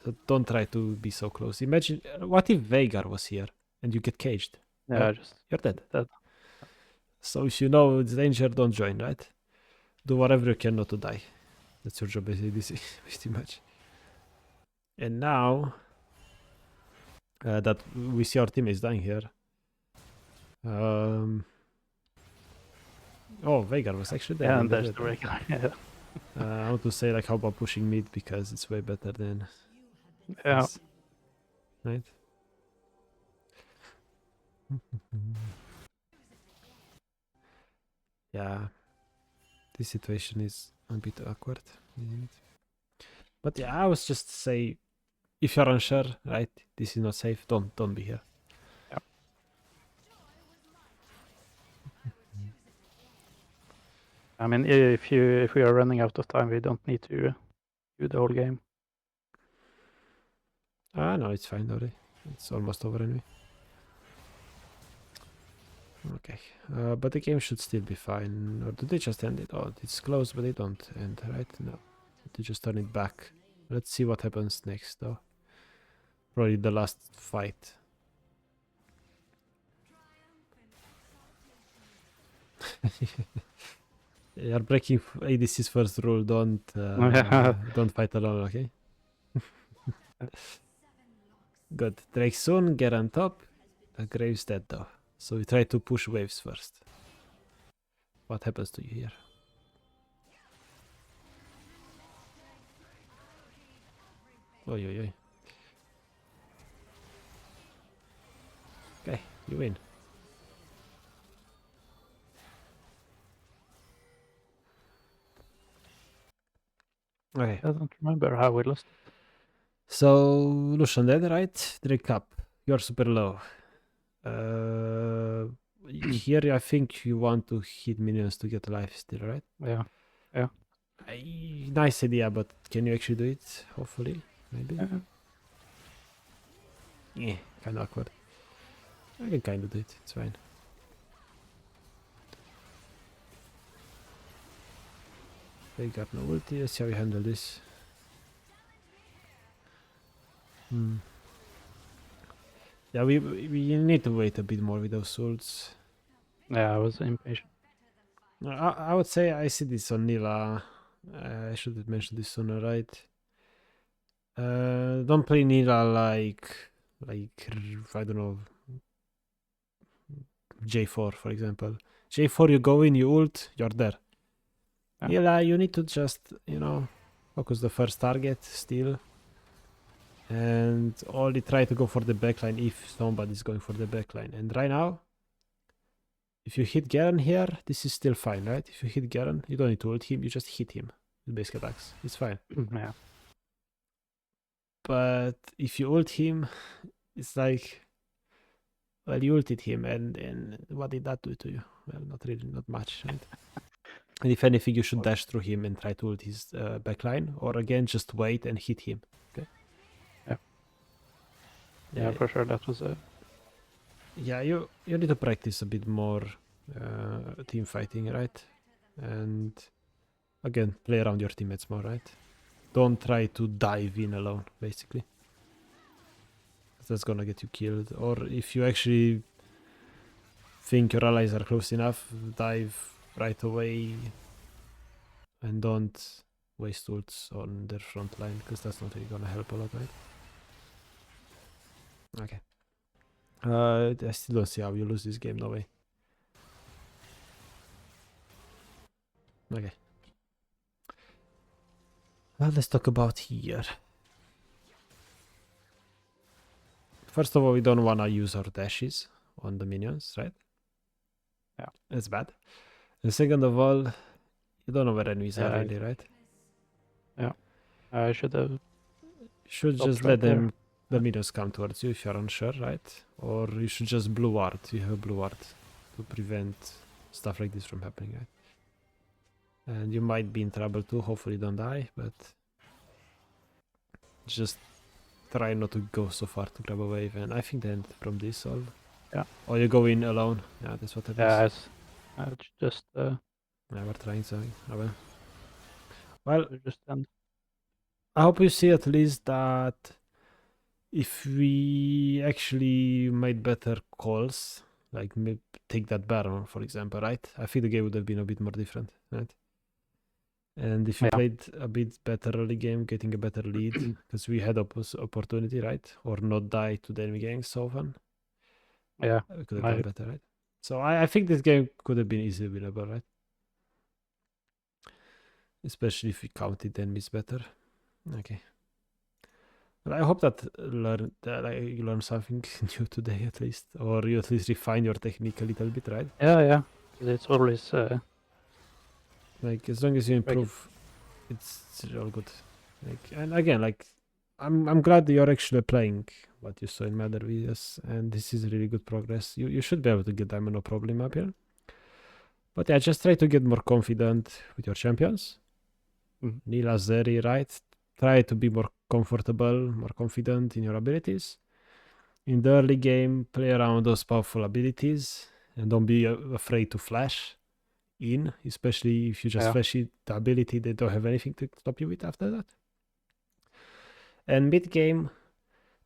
So don't try to be so close. Imagine, what if Veigar was here and you get caged? Yeah, right? You're dead. So if you know it's danger, don't join, right? Do whatever you can not to die. That's your job, basically, pretty much. And now that we see our team is dying here. Oh, Veigar was actually there. Yeah, and there's the Veigar. Yeah. I want to say, like, how about pushing mid, because it's way better than... Yeah. This. Right? Yeah. This situation is a bit awkward, isn't it? But yeah, I was just say, if you're unsure, right, this is not safe, don't be here. Yeah. I mean, if we are running out of time, we don't need to do the whole game. No, it's fine already. It's almost over anyway. Okay, but the game should still be fine. Or do they just end it? Oh, it's close, but they don't end, right? No, they just turn it back. Let's see what happens next, though. Probably the last fight. You're breaking ADC's first rule. Don't fight alone, okay? Good. Drake soon, get on top. Graves dead though. So we try to push waves first. What happens to you here? Oi, oi, oi. Okay, you win. Okay. I don't remember how we lost it. So, Lucian dead, right? Drake up. You're super low. Here I think you want to hit minions to get life still, right? Yeah. Nice idea, but can you actually do it? Hopefully, maybe. Yeah, kind of awkward. I can kind of do it. It's fine. They got no ulti. Let's see how we handle this. Yeah, we need to wait a bit more with those ults. Yeah, I was impatient. I would say I see this on Nila. I should have mentioned this sooner, right? Don't play Nila like I don't know, J4 for example. J4 you go in, you ult, you're there. Yeah. Nila, you need to just, focus the first target still. And only try to go for the backline if somebody's going for the backline. And right now, if you hit Garen here, this is still fine, right? If you hit Garen, you don't need to ult him, you just hit him with basic attacks. It's fine. Yeah. But if you ult him, it's like, well, you ulted him, and what did that do to you? Well, not really, not much, right? And if anything, you should dash through him and try to ult his backline, or again, just wait and hit him. Okay. Yeah, for sure. That was a. Yeah, you need to practice a bit more team fighting, right? And again, play around your teammates more, right? Don't try to dive in alone, basically. That's gonna get you killed. Or if you actually think your allies are close enough, dive right away and don't waste ults on their front line, because that's not really gonna help a lot, right? Okay. I still don't see how you lose this game, no way. Okay. Well, let's talk about here. First of all, we don't wanna use our dashes on the minions, right? Yeah. That's bad. And second of all, you don't know where enemies are really, right? Yeah. I should have. Should just let them, the minions come towards you if you're unsure, right? Or you should just blue ward. You have a blue ward to prevent stuff like this from happening, right? And you might be in trouble too. Hopefully, don't die, but just try not to go so far to grab a wave. And I think then from this all. Yeah. Or you go in alone. Yeah, that's what happens. Yeah, just. Yeah, we're trying something. Well, just end. I hope you see at least that if we actually made better calls, like maybe take that Baron, for example, right? I think the game would have been a bit more different, right? And if you played a bit better early game, getting a better lead, because we had opportunity, right? Or not die to the enemy gangs so often. Yeah. We could have done better, right? So I think this game could have been easily winnable, right? Especially if we counted enemies better. Okay. Well, I hope that you learn something new today at least, or you at least refine your technique a little bit, right? Yeah. It's always like as long as you improve, it's all good. Like, and again, like I'm glad that you're actually playing what you saw in my other videos, and this is really good progress. You should be able to get diamond no problem up here. But yeah, just try to get more confident with your champions. Nila, Zeri, right? Try to be more comfortable, more confident in your abilities. In the early game, play around those powerful abilities and don't be afraid to flash in, especially if you just flash it, the ability, they don't have anything to stop you with after that. And mid game,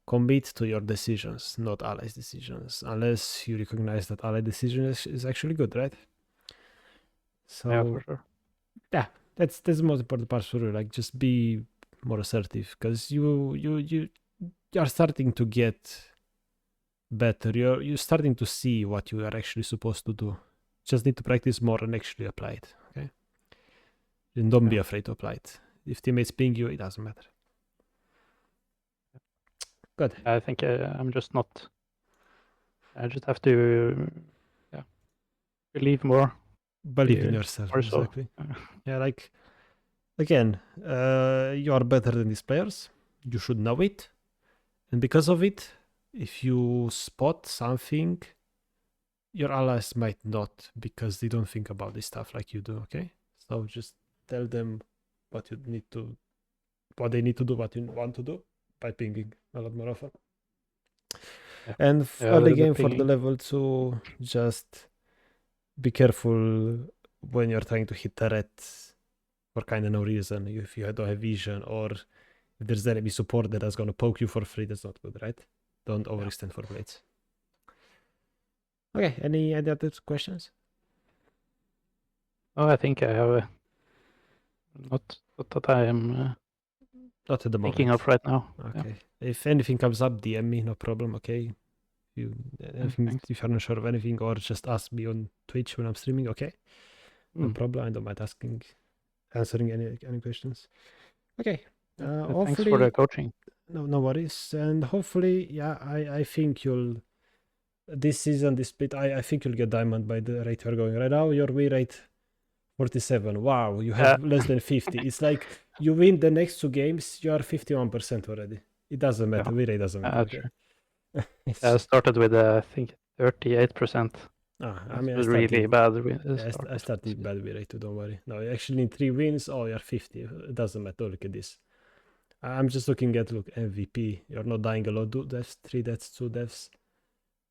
commit to your decisions, not allies' decisions, unless you recognize that ally decision is actually good, right? So yeah, for sure. Yeah, that's the most important part for you. Like, just be more assertive, because you are starting to get better. You're starting to see what you are actually supposed to do. Just need to practice more and actually apply it. Okay, and don't be afraid to apply it. If teammates ping you, it doesn't matter. Good. I think I'm just not. I just have to, believe more. Believe in yourself, exactly. Yeah, like again, you are better than these players. You should know it, and because of it, if you spot something, your allies might not, because they don't think about this stuff like you do. Okay, so just tell them what you need to, what they need to do, what you want to do by pinging a lot more often. And early game for the level 2, just be careful when you're trying to hit turrets for kind of no reason. If you don't have vision, or if there's enemy support that's going to poke you for free, that's not good, right? Don't overextend for blades. Okay, any other questions? Oh, I think I have not that I am not at the moment. Thinking of right now. Okay. Yeah. If anything comes up, DM me, no problem. Okay. If you're not sure of anything, or just ask me on Twitch when I'm streaming. Okay. No problem. I don't mind answering any questions. Okay. Hopefully, thanks for the coaching. No worries. And hopefully, yeah, I think you'll this season, this split, I think you'll get diamond by the rate you're going right now. Your win rate 47. Wow, you have less than 50. It's like you win the next 2 games, you are 51% already. It doesn't matter. Win rate doesn't matter. Okay. I started with I think 38%. I mean, was really bad. I started bad win rate too. Don't worry. No, you actually need 3 wins. Oh, you're 50. It doesn't matter. Look at this. I'm just looking at MVP. You're not dying a lot. 2 deaths, 3 deaths, 2 deaths.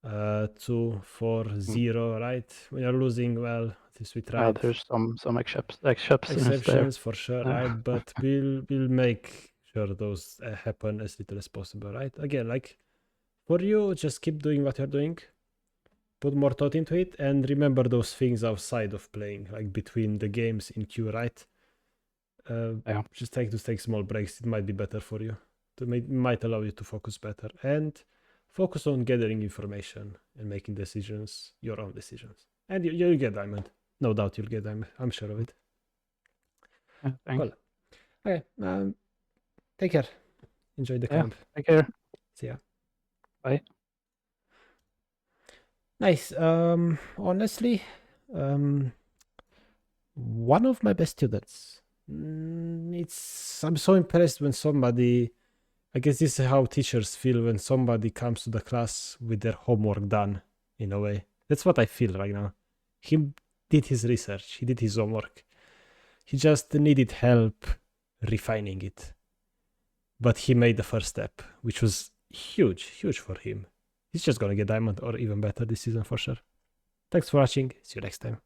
2, 4, 0, right? When you're losing, well, this we tried. There's some exceptions for sure, right? But we'll make sure those happen as little as possible, right? Again, like for you, just keep doing what you're doing. Put more thought into it, and remember those things outside of playing, like between the games in queue, right? Just take small breaks. It might be better for you. Might allow you to focus better and focus on gathering information and making decisions, your own decisions. And you'll get diamond. No doubt you'll get diamond. I'm sure of it. Thanks. Cool. Okay. Take care. Enjoy the camp. Take care. See ya. Bye. Nice. Honestly, one of my best students. I'm so impressed when somebody, I guess this is how teachers feel when somebody comes to the class with their homework done, in a way. That's what I feel right now. He did his research, he did his homework. He just needed help refining it. But he made the first step, which was huge for him. He's just gonna get diamond or even better this season for sure. Thanks for watching. See you next time.